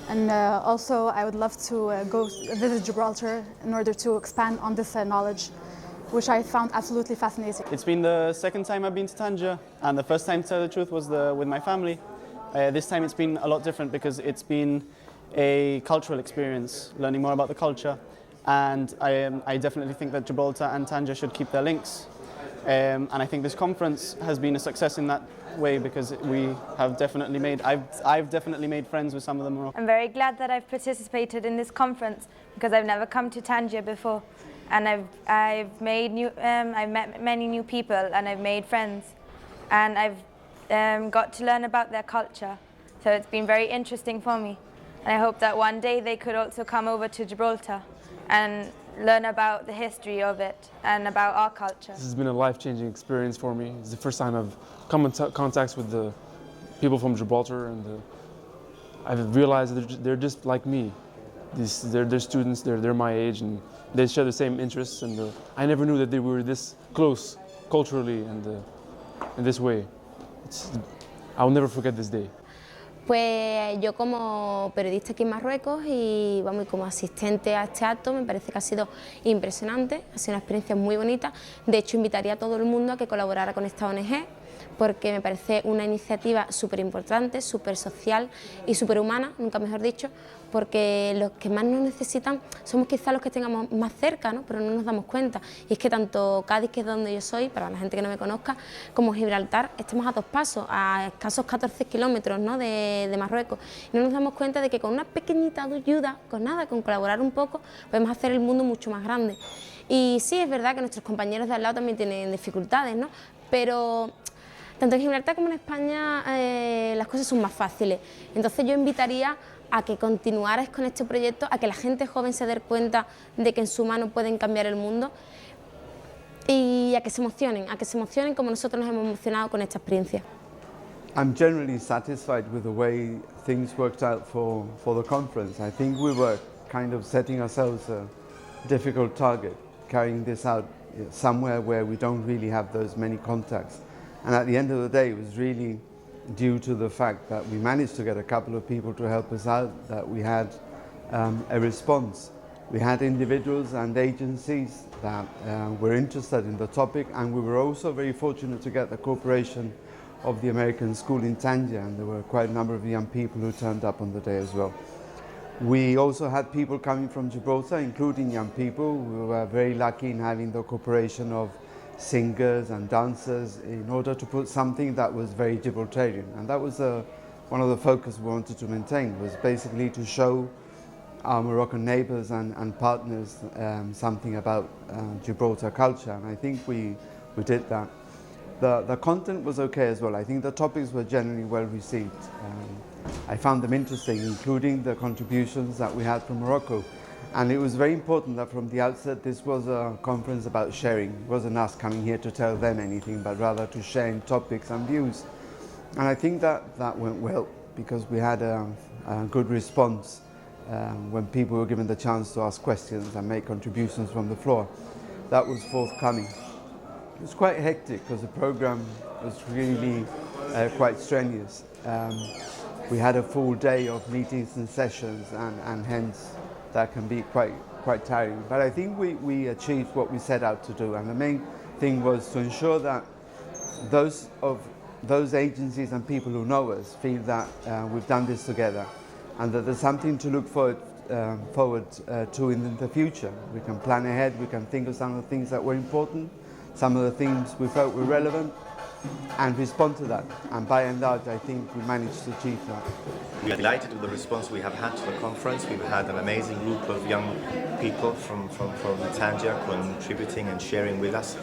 T: And also, I would love to go visit Gibraltar in order to expand on this knowledge, which I found absolutely fascinating.
U: It's been the second time I've been to Tangier, and the first time, to tell the truth, was with my family. This time it's been a lot different because it's been a cultural experience, learning more about the culture, and I definitely think that Gibraltar and Tangier should keep their links. And I think this conference has been a success in that way because we have definitely made, I've definitely made friends with some of them.
V: I'm very glad that I've participated in this conference because I've never come to Tangier before, and I've met many new people and I've made friends, and I've got to learn about their culture. So it's been very interesting for me, and I hope that one day they could also come over to Gibraltar and learn about the history of it and about our culture.
W: This has been a life-changing experience for me. It's the first time I've come in contact with the people from Gibraltar, and I've realized they're just like me. They're students, they're my age, and they share the same interests, and I never knew that they were this close culturally and in this way. I'll never forget this day.
X: Pues yo como periodista aquí en Marruecos y como asistente a este acto me parece que ha sido impresionante, ha sido una experiencia muy bonita. De hecho, invitaría a todo el mundo a que colaborara con esta ONG porque me parece una iniciativa súper importante, súper social y súper humana, nunca mejor dicho, porque los que más nos necesitan somos quizás los que tengamos más cerca, ¿no? Pero no nos damos cuenta. Y es que tanto Cádiz, que es donde yo soy, para la gente que no me conozca, como Gibraltar, estamos a 2 pasos, a escasos 14 kilómetros, ¿no? de Marruecos. Y no nos damos cuenta de que con una pequeñita ayuda, con nada, con colaborar un poco, podemos hacer el mundo mucho más grande. Y sí, es verdad que nuestros compañeros de al lado también tienen dificultades, ¿no? Pero tanto en Gibraltar como en España las cosas son más fáciles. Entonces yo invitaría a que continuarais con este proyecto, a que la gente joven se dé cuenta de que en su mano pueden cambiar el mundo y a que se emocionen como nosotros nos hemos emocionado con esta experiencia.
D: I'm generally satisfied with the way things worked out for the conference. I think we were kind of setting ourselves a difficult target, carrying this out somewhere where we don't really have those many contacts. And at the end of the day, it was really due to the fact that we managed to get a couple of people to help us out, that we had a response. We had individuals and agencies that were interested in the topic, and we were also very fortunate to get the cooperation of the American school in Tangier, and there were quite a number of young people who turned up on the day as well. We also had people coming from Gibraltar, including young people. We were very lucky in having the cooperation of singers and dancers in order to put something that was very Gibraltarian, and that was one of the focus we wanted to maintain, was basically to show our Moroccan neighbours and partners something about Gibraltar culture, and I think we did that. The content was okay as well. I think the topics were generally well received. I found them interesting, including the contributions that we had from Morocco. And it was very important that from the outset this was a conference about sharing. It wasn't us coming here to tell them anything, but rather to share in topics and views. And I think that went well, because we had a good response when people were given the chance to ask questions and make contributions from the floor. That was forthcoming. It was quite hectic because the program was really quite strenuous. We had a full day of meetings and sessions, and hence that can be quite tiring. But I think we achieved what we set out to do, and the main thing was to ensure that those agencies and people who know us feel that we've done this together, and that there's something to look forward to in the future. We can plan ahead, we can think of some of the things that were important, some of the things we felt were relevant, and respond to that. And by and large, I think we managed to achieve that.
B: We are delighted with the response we have had to the conference. We've had an amazing group of young people from Tangier contributing and sharing with us.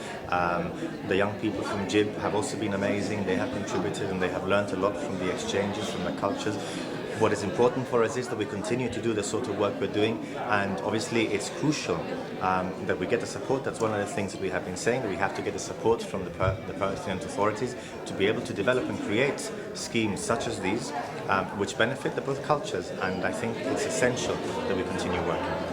B: The young people from Jib have also been amazing. They have contributed and they have learned a lot from the exchanges, from the cultures. What is important for us is that we continue to do the sort of work we're doing, and obviously it's crucial that we get the support. That's one of the things that we have been saying, that we have to get the support from the Palestinian authorities to be able to develop and create schemes such as these, which benefit both cultures, and I think it's essential that we continue working.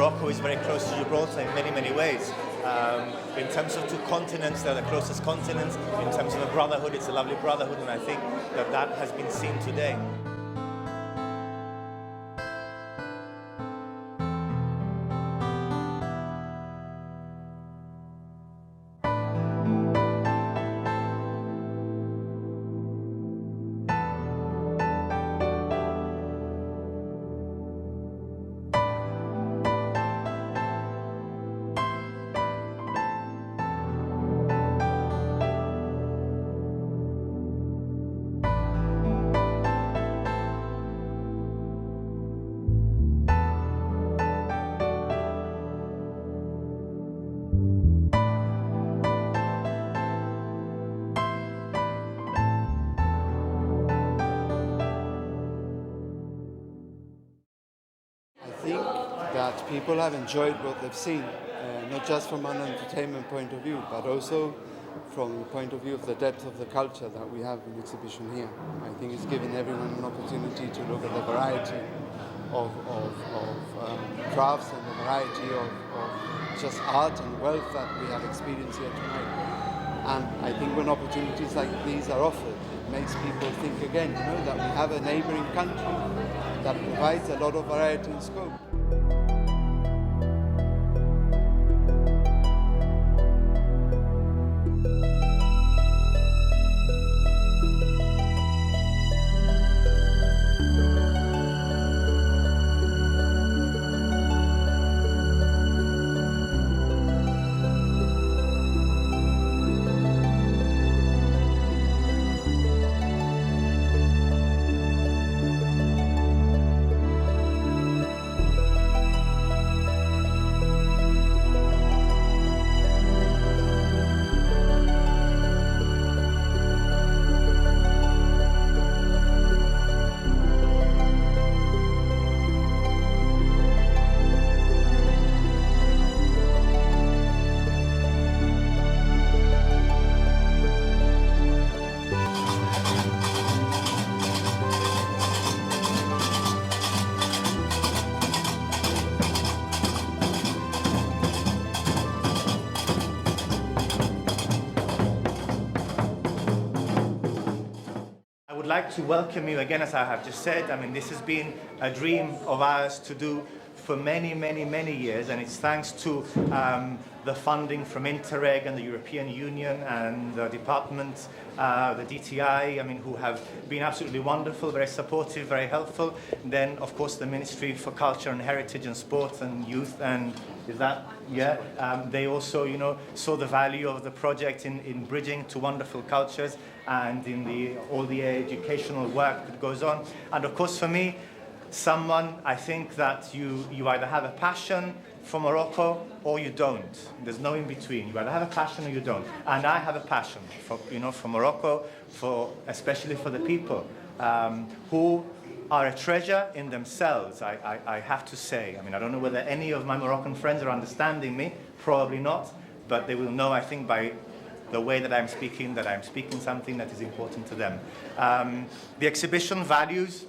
B: Morocco is very close to Gibraltar in many, many ways. In terms of two continents, they're the closest continents. In terms of a brotherhood, it's a lovely brotherhood, and I think that that has been seen today.
D: I think that people have enjoyed what they've seen, not just from an entertainment point of view, but also from the point of view of the depth of the culture that we have in the exhibition here. I think it's given everyone an opportunity to look at the variety of crafts and the variety of just art and wealth that we have experienced here tonight. And I think when opportunities like these are offered, it makes people think again, that we have a neighboring country that provides a lot of variety and scope. I would like to welcome you again, as I have just said. I mean, this has been a dream of ours to do for many, many, many years, and it's thanks to the funding from Interreg and the European Union and the department, the DTI, I mean, who have been absolutely wonderful, very supportive, very helpful. And then, of course, the Ministry for Culture and Heritage and Sport and Youth, and is that, yeah? They also, saw the value of the project in bridging to wonderful cultures and in all the educational work that goes on. And of course, for me, I think that you either have a passion for Morocco or you don't. There's no in between. You either have a passion or you don't. And I have a passion for Morocco, especially for the people who are a treasure in themselves, I have to say. I mean, I don't know whether any of my Moroccan friends are understanding me, probably not, but they will know, I think, by the way that I'm speaking something that is important to them. The exhibition values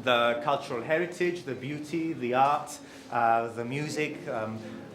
D: the cultural heritage, the beauty, the art, the music,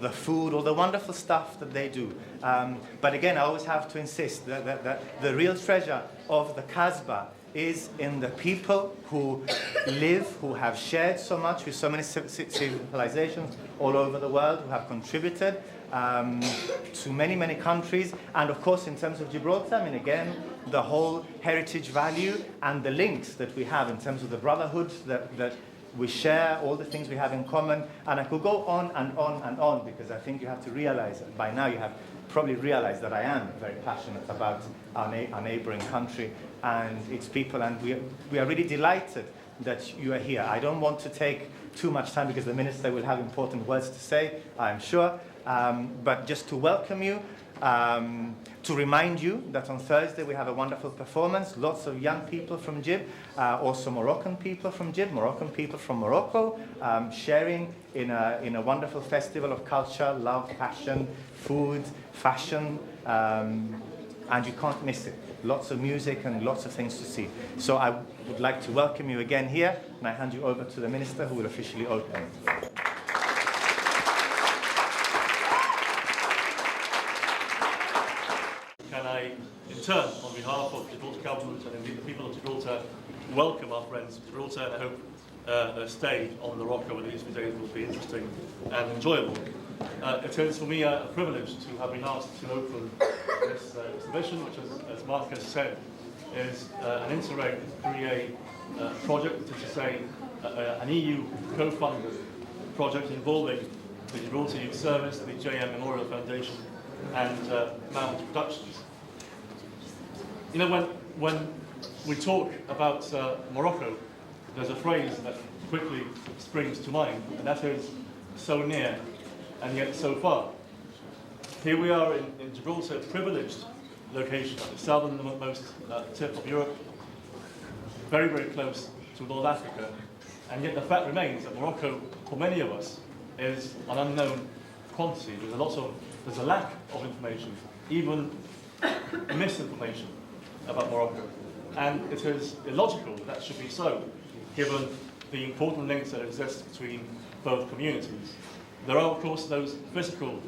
D: the food, all the wonderful stuff that they do. But again, I always have to insist that the real treasure of the Kasbah is in the people who live, who have shared so much with so many civilizations all over the world, who have contributed to many, many countries. And of course, in terms of Gibraltar, I mean, again, the whole heritage value and the links that we have in terms of the brotherhood that we share, all the things we have in common. And I could go on and on and on, because I think you have to realize, by now you have probably realized that I am very passionate about our neighboring country and its people, and we are really delighted that you are here. I don't want to take too much time because the Minister will have important words to say, I'm sure, but just to welcome you, to remind you that on Thursday we have a wonderful performance, lots of young people from Gib, also Moroccan people from Gib, Moroccan people from Morocco, sharing in a wonderful festival of culture, love, passion, food, fashion, and you can't miss it. Lots of music and lots of things to see. So I would like to welcome you again here, and I hand you over to the Minister, who will officially open.
E: return, on behalf of the Gibraltar government and indeed the people of Gibraltar, welcome our friends of Gibraltar, and I hope their stay on Morocco in these few days will be interesting and enjoyable. It is for me a privilege to have been asked to open this exhibition, which, as Mark has said, is an Interreg 3A project, which is to say an EU co-funded project involving the Gibraltar Youth Service, the JM Memorial Foundation, and Mount Productions. You know, when we talk about Morocco, there's a phrase that quickly springs to mind, and that is so near and yet so far. Here we are in Gibraltar, a privileged location at the southernmost tip of Europe, very, very close to North Africa, and yet the fact remains that Morocco, for many of us, is an unknown quantity. There's a lack of information, even misinformation about Morocco. And it is illogical that should be so, given the important links that exist between both communities. There are, of course, those physical,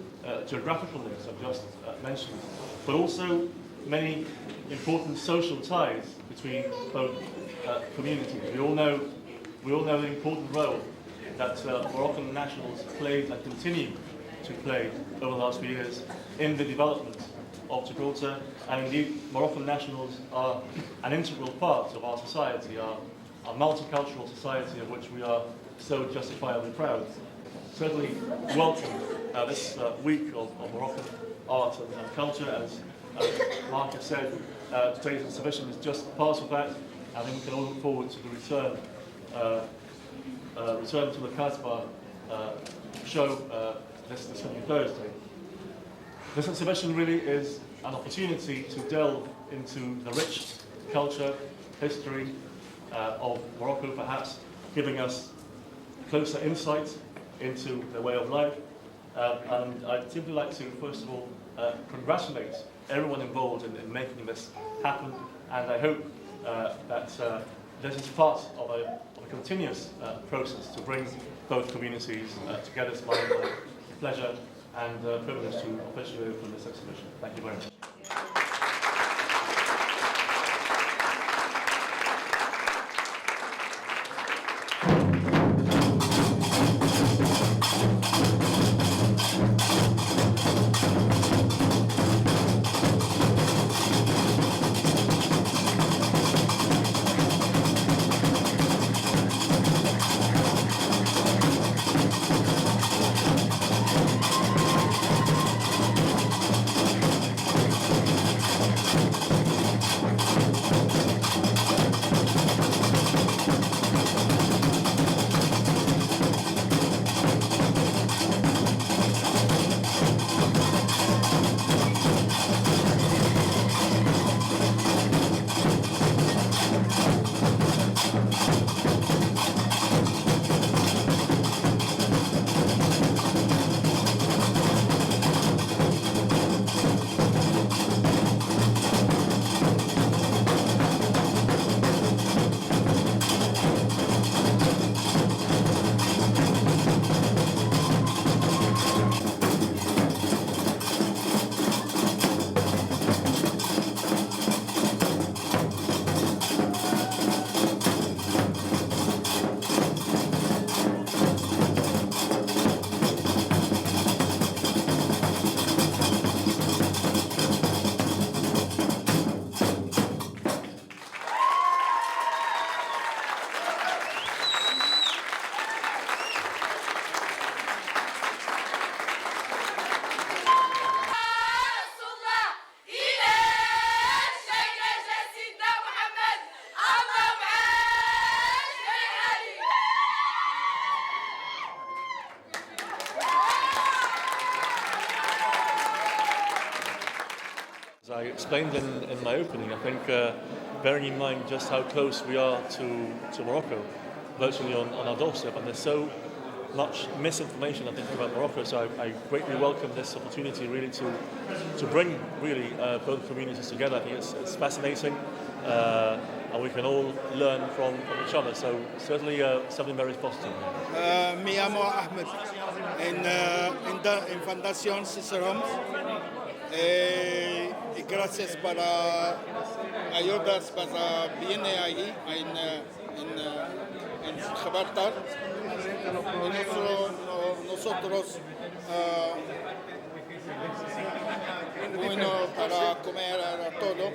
E: geographical links I've just mentioned, but also many important social ties between both communities. We all know the important role that Moroccan nationals played and continue to play over the last few years in the development of Gibraltar, and indeed Moroccan nationals are an integral part of our society, our multicultural society of which we are so justifiably proud. Certainly welcome this week of Moroccan art and culture. As Mark has said, today's exhibition is just part of that. I think we can all look forward to the return to the Casbah show this coming Thursday. This exhibition really is an opportunity to delve into the rich culture, history of Morocco, perhaps giving us closer insight into their way of life. And I'd simply like to, first of all, congratulate everyone involved in making this happen, and I hope that this is part of a continuous process to bring both communities together. It's my pleasure and privilege to officially open this exhibition. Thank you very much. As I explained in my opening, I think bearing in mind just how close we are to Morocco, virtually on our doorstep, and there's so much misinformation, I think, about Morocco, so I greatly welcome this opportunity really to bring really both communities together. I think it's fascinating, and we can all learn from each other, so certainly something very positive.
F: Me llamo Ahmed, en Fundación Cicerón. y gracias para ayudas para viene ahí en Gibraltar. Nosotros bueno para comer todo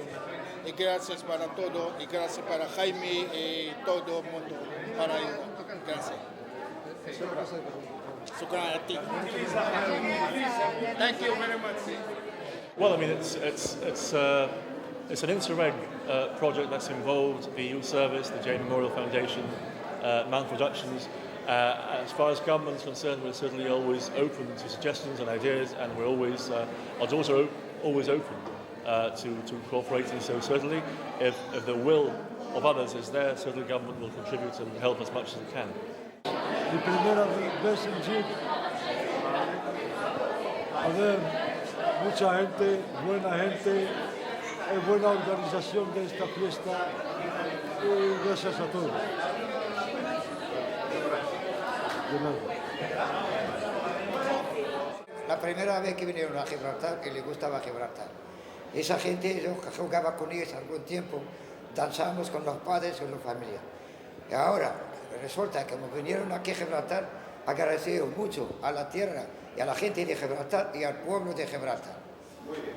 F: y gracias para todo y gracias para Jaime y todo el mundo para ayudar. Gracias. Thank you very much.
E: Well, I mean, it's an Interreg project that's involved the Youth Service, the Jane Memorial Foundation, Man Productions. As far as government is concerned, we're certainly always open to suggestions and ideas, and we're always, our doors are always open to cooperating. So certainly, if the will of others is there, certainly government will contribute and help as much as it can.
G: Mi primera vez en Jeep. A ver, mucha gente, buena gente, buena organización de esta fiesta y gracias a todos. De nada.
H: La primera vez que vinieron a Gibraltar, que les gustaba Gibraltar. Esa gente, yo jugaba con ellos algún tiempo, danzamos con los padres y con la familia. Y ahora resulta que como vinieron aquí a Gibraltar, agradecido mucho a la tierra y a la gente de Gibraltar y al pueblo de Gibraltar. Muy bien.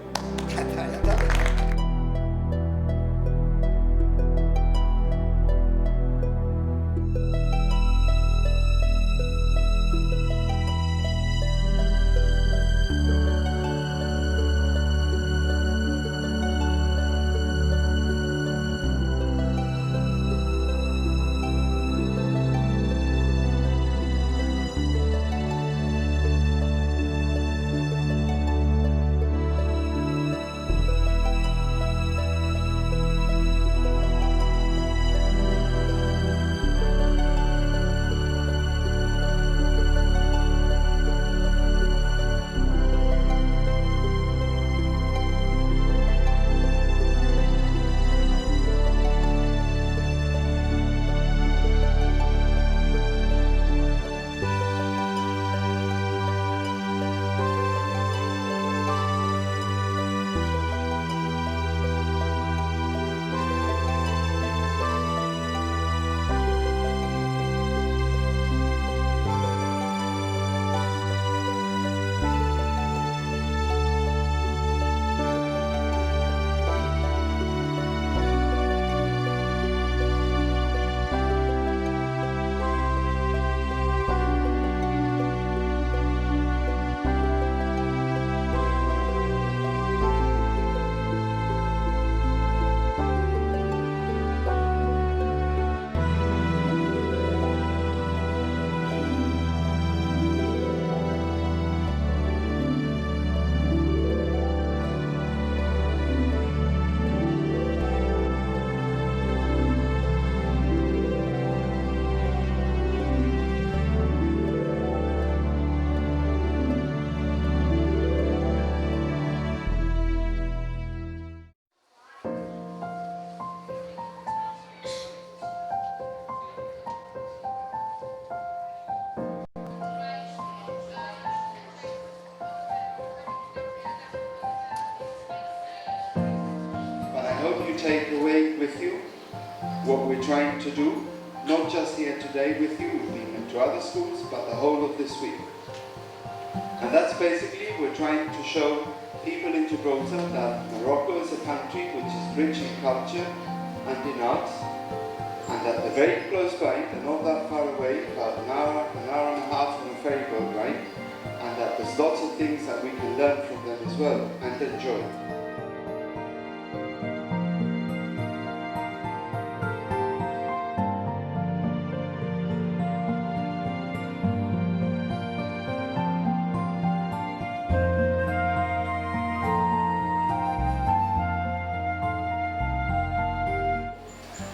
L: Take away with you what we're trying to do, not just here today with you, we've been to other schools, but the whole of this week. And that's basically, we're trying to show people in Gibraltar that Morocco is a country which is rich in culture and in arts, and that they're very close by, they're not that far away, about an hour and a half on a ferry boat ride, and that there's lots of things that we can learn from them as well and enjoy.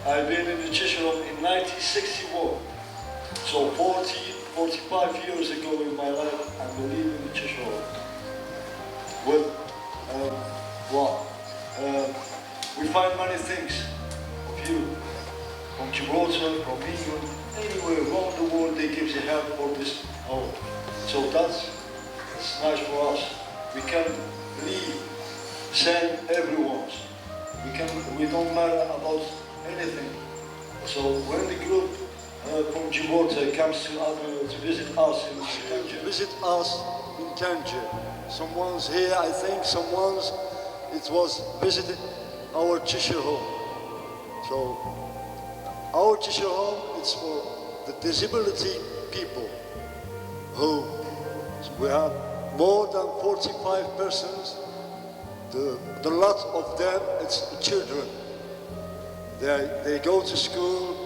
G: I've been in the Cheshire in 1961, so 45 years ago in my life, I'm living in the Cheshire. Well, we find many things of you, from Gibraltar, from England, anywhere around the world they give the help for this. So that's nice for us. We can live same everyone's. We don't matter about anything. So when the group from Djibouti comes to visit us in Tangier, someone's here, I think it was visited our teacher home. So our teacher home is for the disability people who we have more than 45 persons. The lot of them, it's children. They go to school,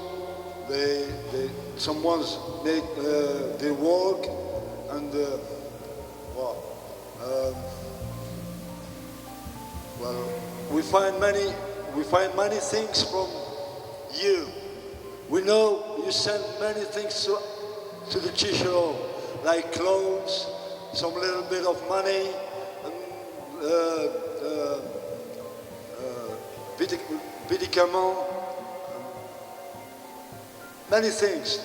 G: someone's make they work, and we find many things from you. We know you send many things to the teacher home, like clothes, some little bit of money, medicaments, many things.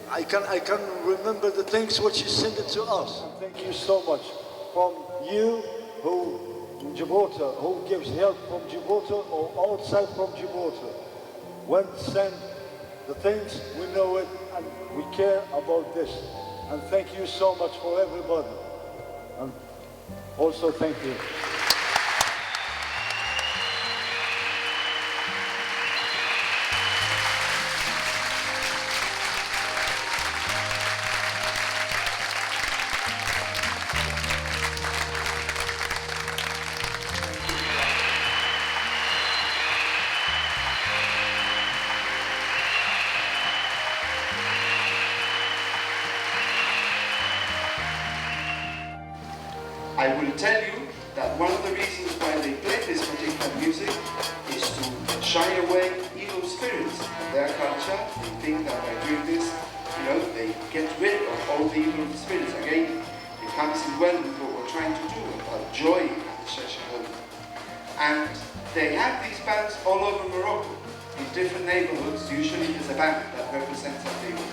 G: I can remember the things which you sent it to us. Thank you so much from you who Djibouti, who gives help from Djibouti or outside from Djibouti. When send the things, we know it and we care about this. And thank you so much for everybody. And also thank you.
L: I will tell you that one of the reasons why they play this particular music is to shy away evil spirits of their culture. They think that by doing this, they get rid of all the evil spirits. Again, it comes in well with what we're trying to do about joy at the Sheshahol. And they have these bands all over Morocco, in different neighborhoods. Usually there's a band that represents a neighborhood.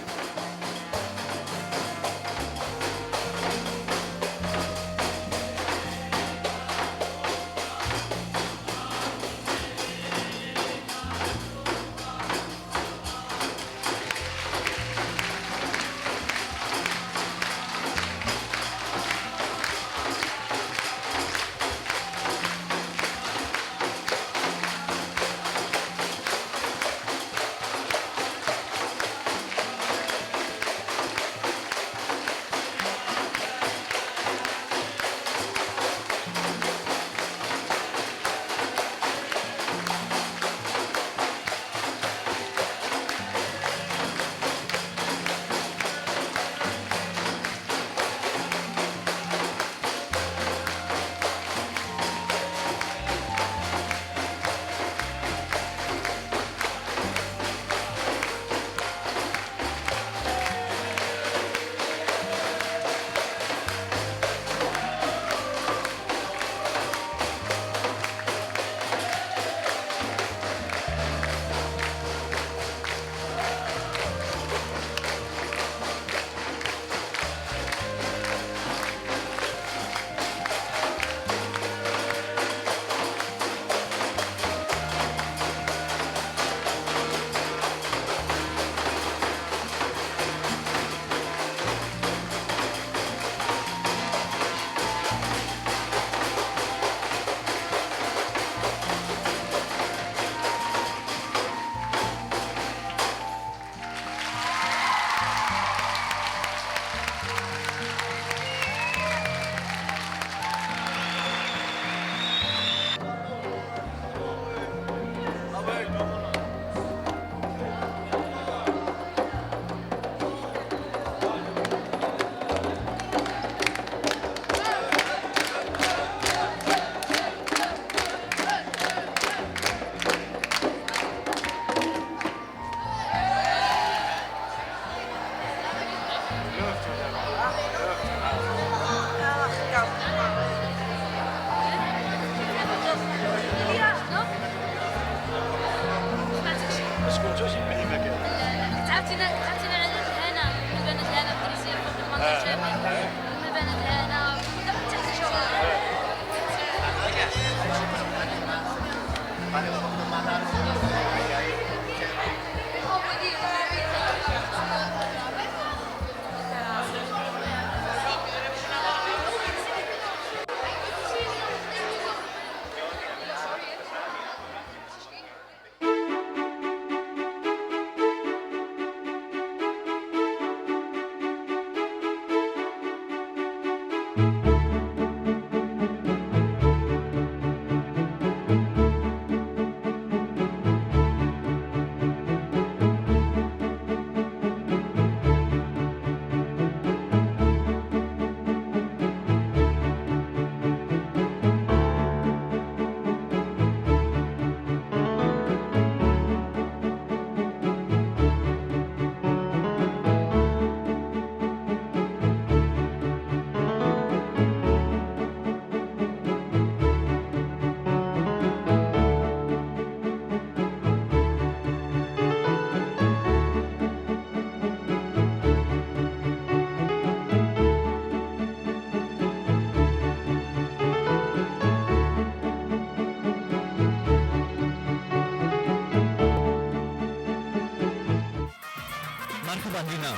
J: مرحبا بنا.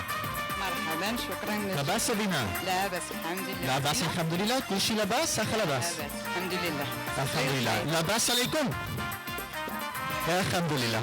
K: مرحبا شكرا لك.
J: لاباس بنا؟
K: لا بأس الحمد لله.
J: لا بأس الحمد لله. كل شيء لاباس أخ لاباس؟
K: لا بأس الحمد لله.
J: الحمد لله. لا بأس عليكم؟ الحمد لله.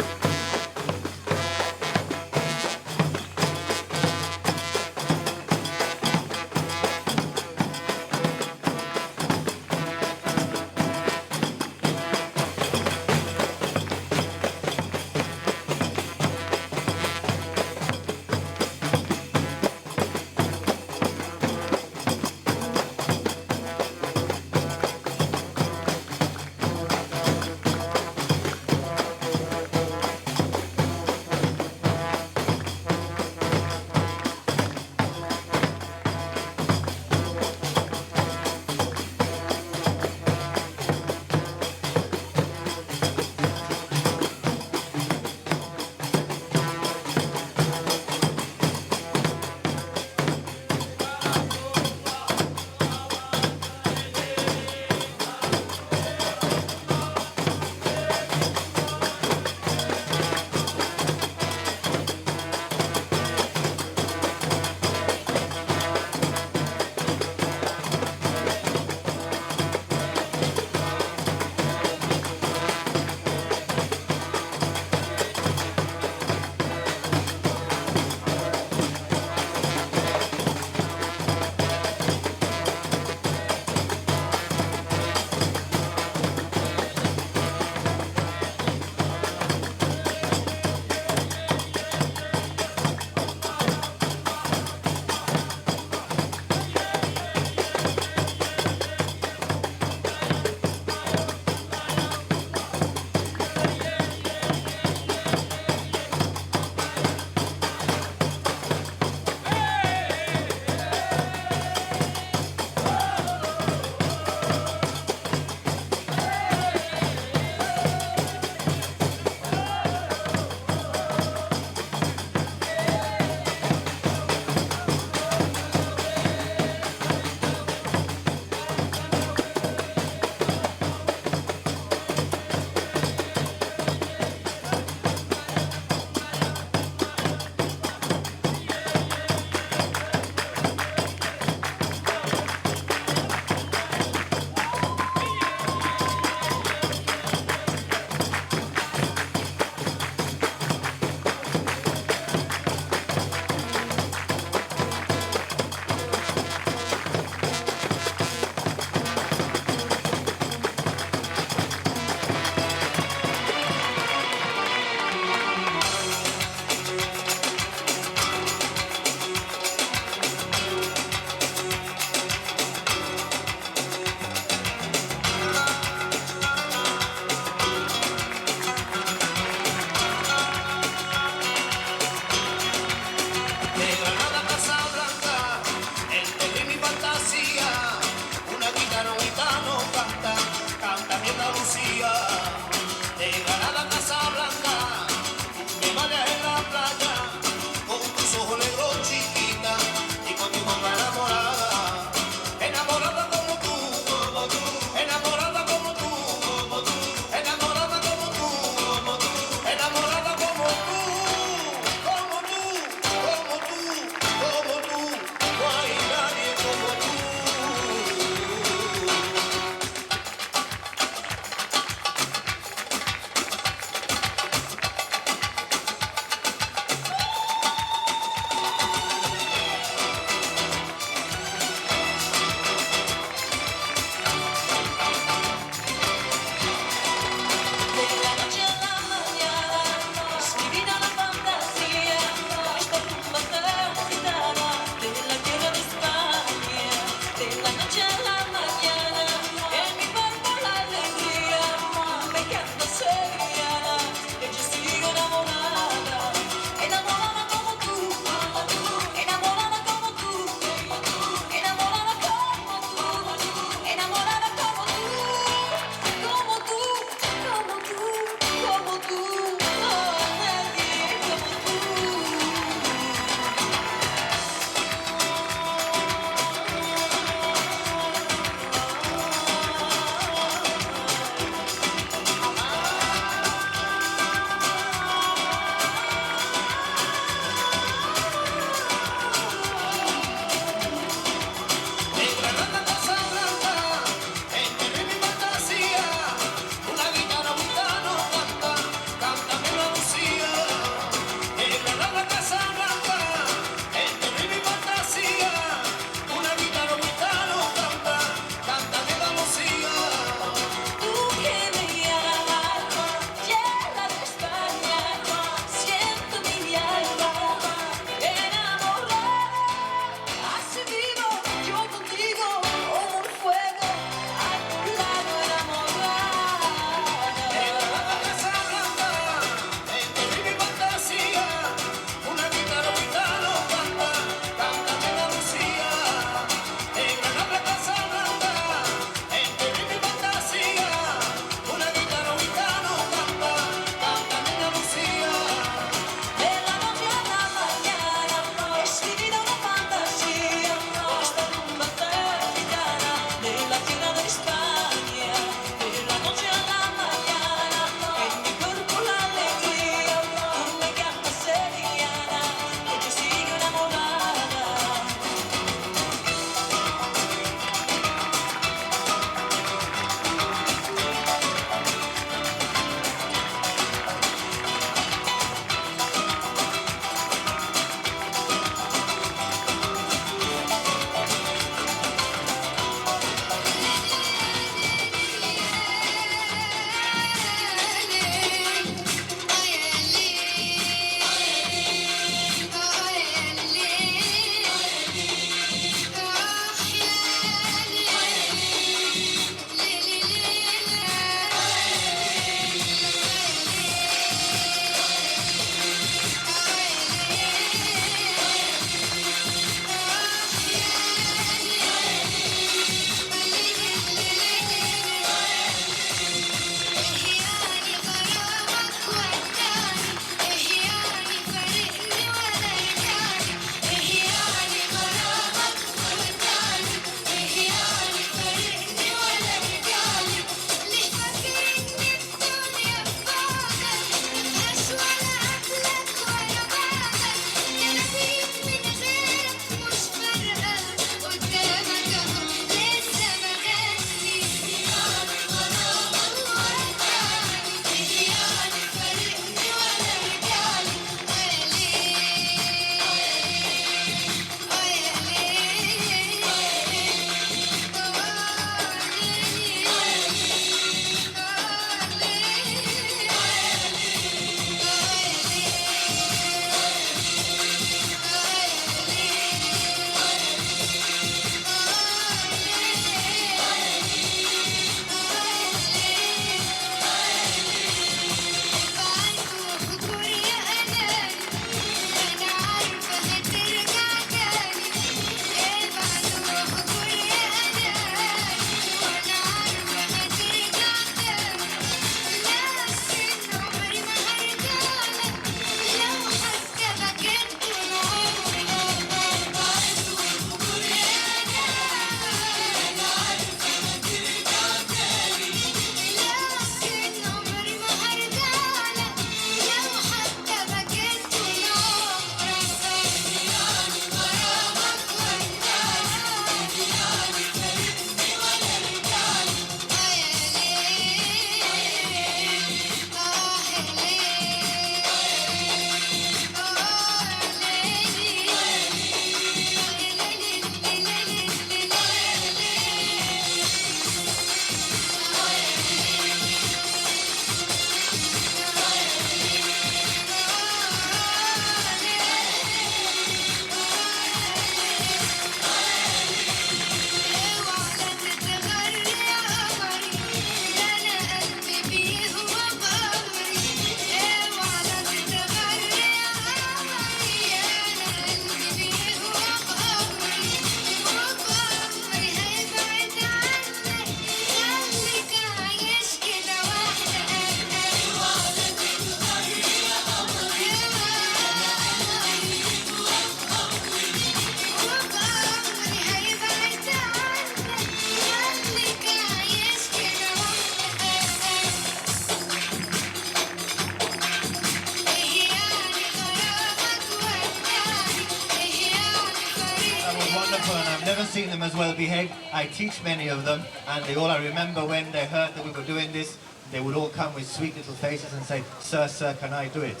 A: never seen them as well behaved. I teach many of them, and I remember when they heard that we were doing this, they would all come with sweet little faces and say, "Sir, sir, can I do it?"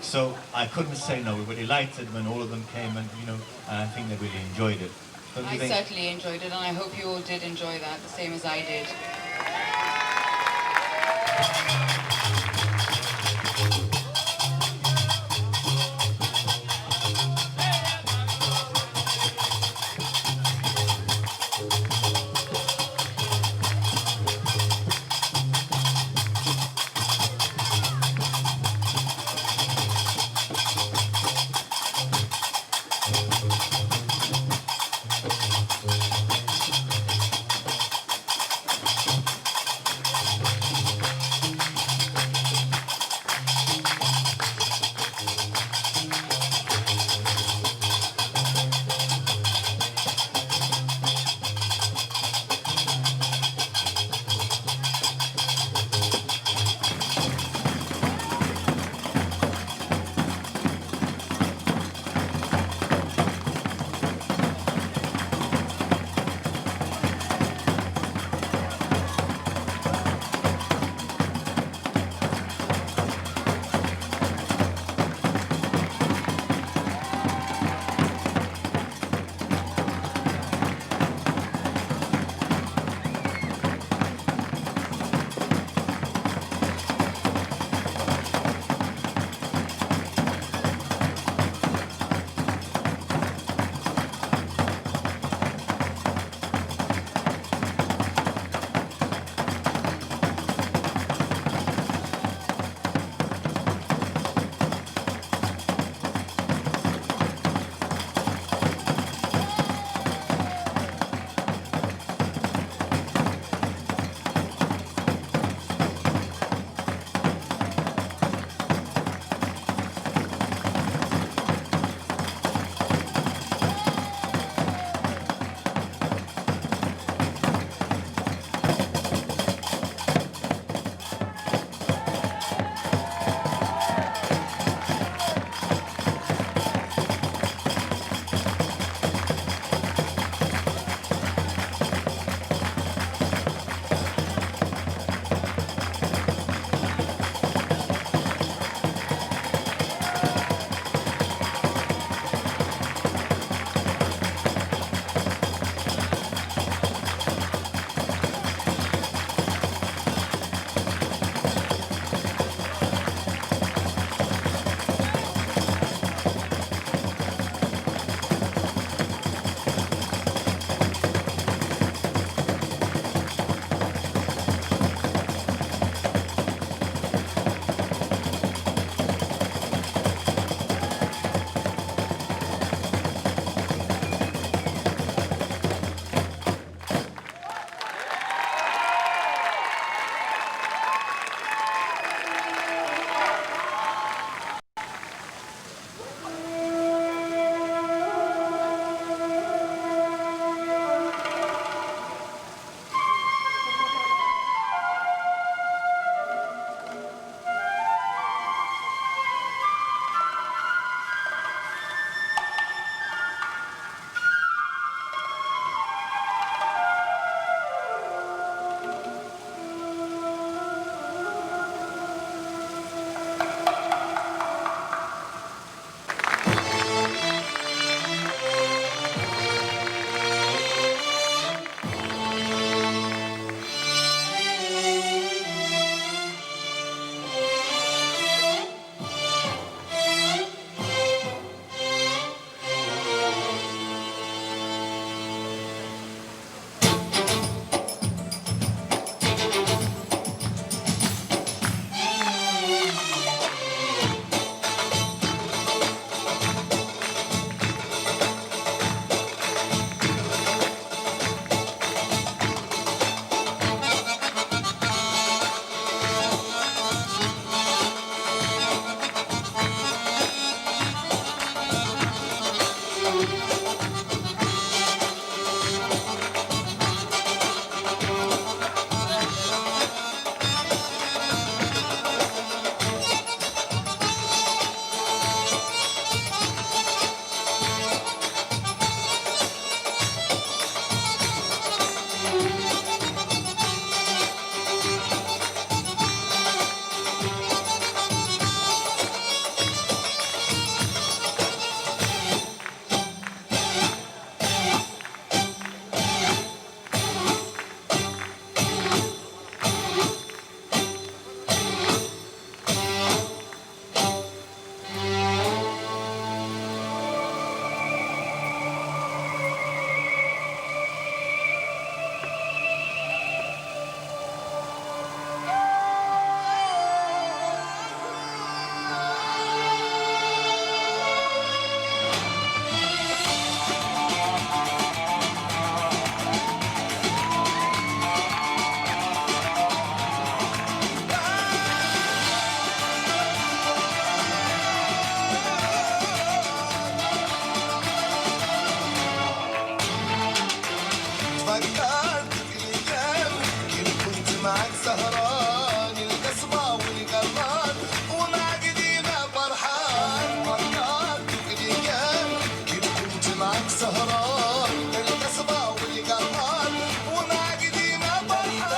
A: So I couldn't say no. We were delighted when all of them came, and and I think they really enjoyed it. Don't you
M: I
A: think?
M: certainly enjoyed it, and I hope you all did enjoy that the same as I did.
C: سهران القصبة والقمر ومع قديمة فرحان فكرت بقديان كيف كنت معك سهران القصبة والقمر ومع قديمة فرحان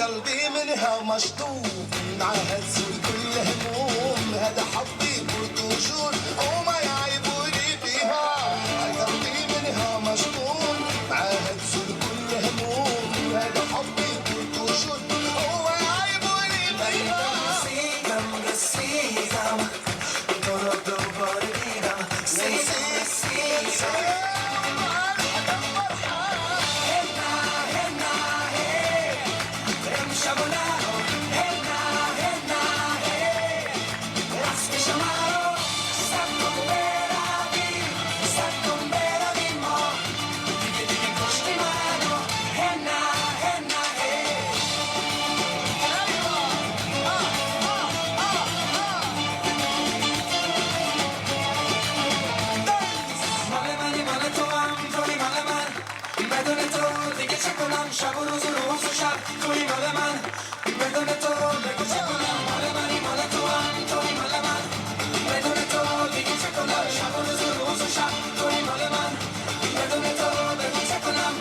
C: قلبي منها مشطوب معها تزول كل هموم هذا حبي برتوشون وما يعيبوني فيها قلبي منها مشطوب معها تزول كل هموم هذا حبي برتوشون وما يعيبوني فيها شب و روز و شب توی مال من بدون تو بگو چه کنم مال منی مال تو هم توی مال من بدون تو بگو چه کنم شب و روز و شب توی مال من بدون تو بگو چه کنم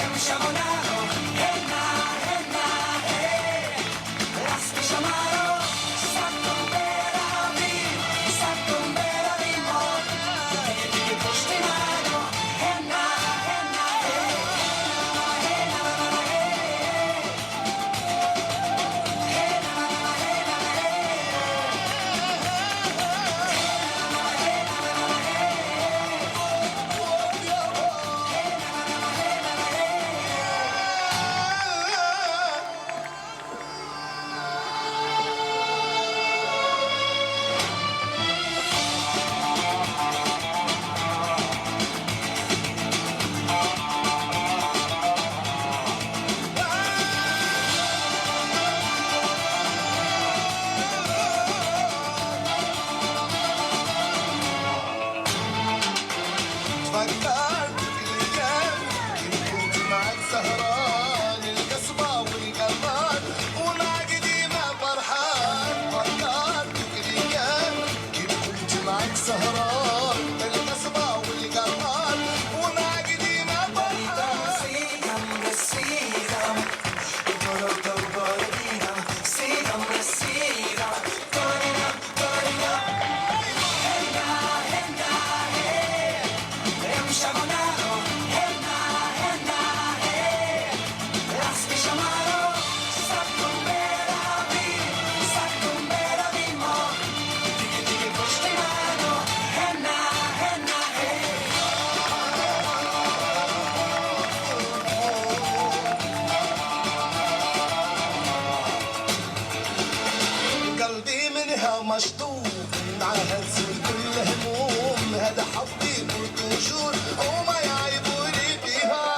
C: امشب و نرو رسم شما رو سب کن برویم سب کن برویم فكرت بالايام كيف كنت معك سهران القصبة والقمر ومع قديمة فرحان فكرت بالايام كيف كنت معك سهران القصبة والقمر ومع قديمة فرحان قلبي منها مشطوب معها تزول كل هموم هذا حبي برتوشون وما يعيبوني فيها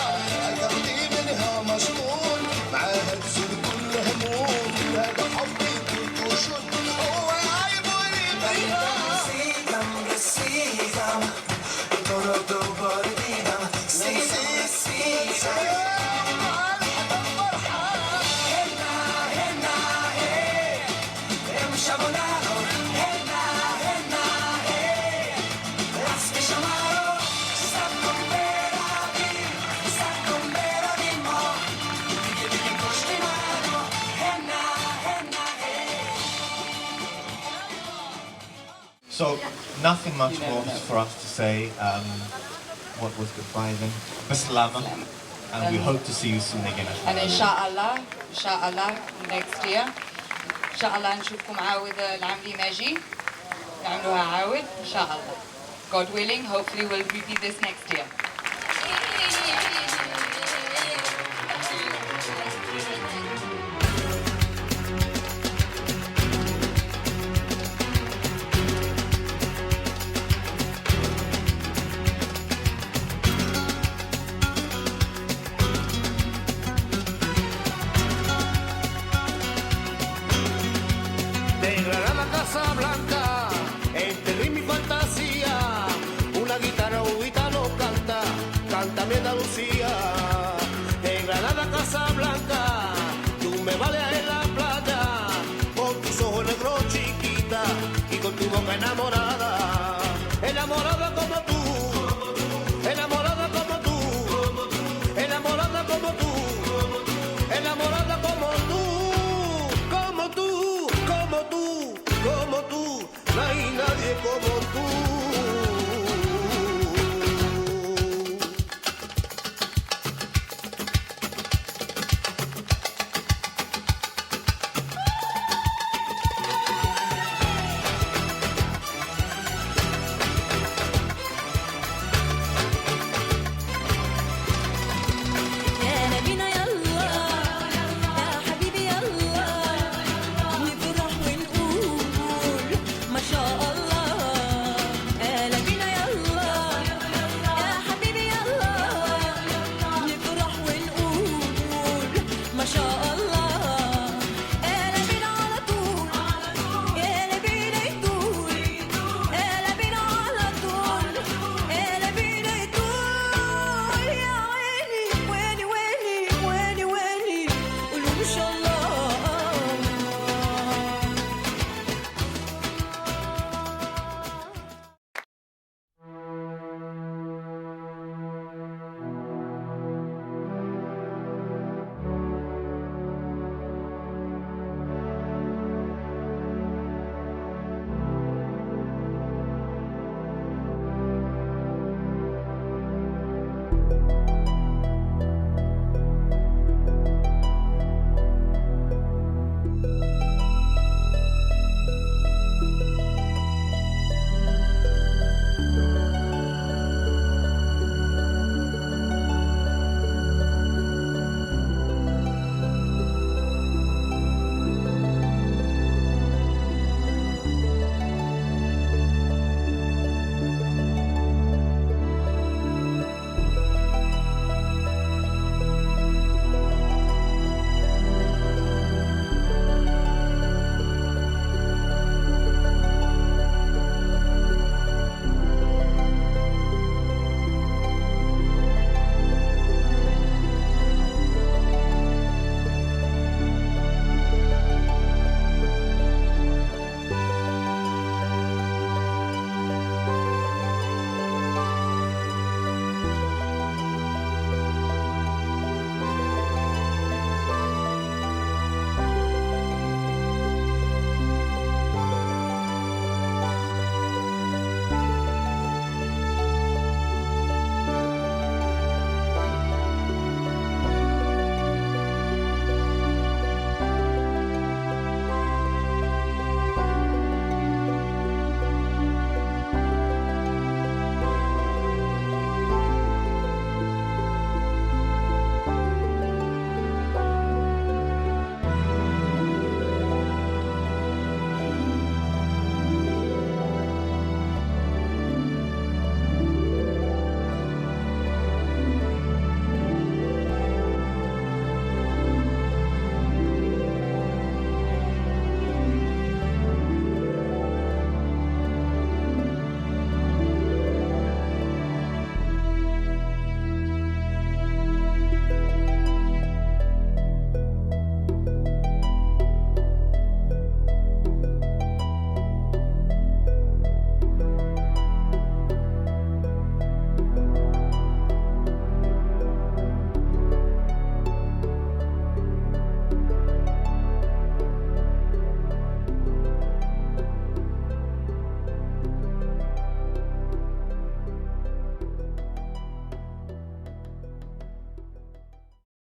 C: قلبي منها مشطوب معها تزول كل هموم هذا حبي برتوشون وما يعيبوني فيها
A: So, nothing much more for us to say. What was goodbye then? Bislama. And we hope to see you soon again.
M: And inshallah next year. inshallah نشوفكم عاود العام اللي ماجي نعملوها عاود إن شاء الله. God willing, hopefully we'll repeat this next year.
C: De Granada a Casablanca, entre ritmo y fantasía, una guitarra un gitano canta, canta mi Andalucía. De Granada a Casablanca, tú me vales en la playa, con tus ojos negros chiquita y con tu boca enamorada, enamorada como tú, enamorada como tú, enamorada como tú, enamorada como tú. Como tú, no hay nadie como tú.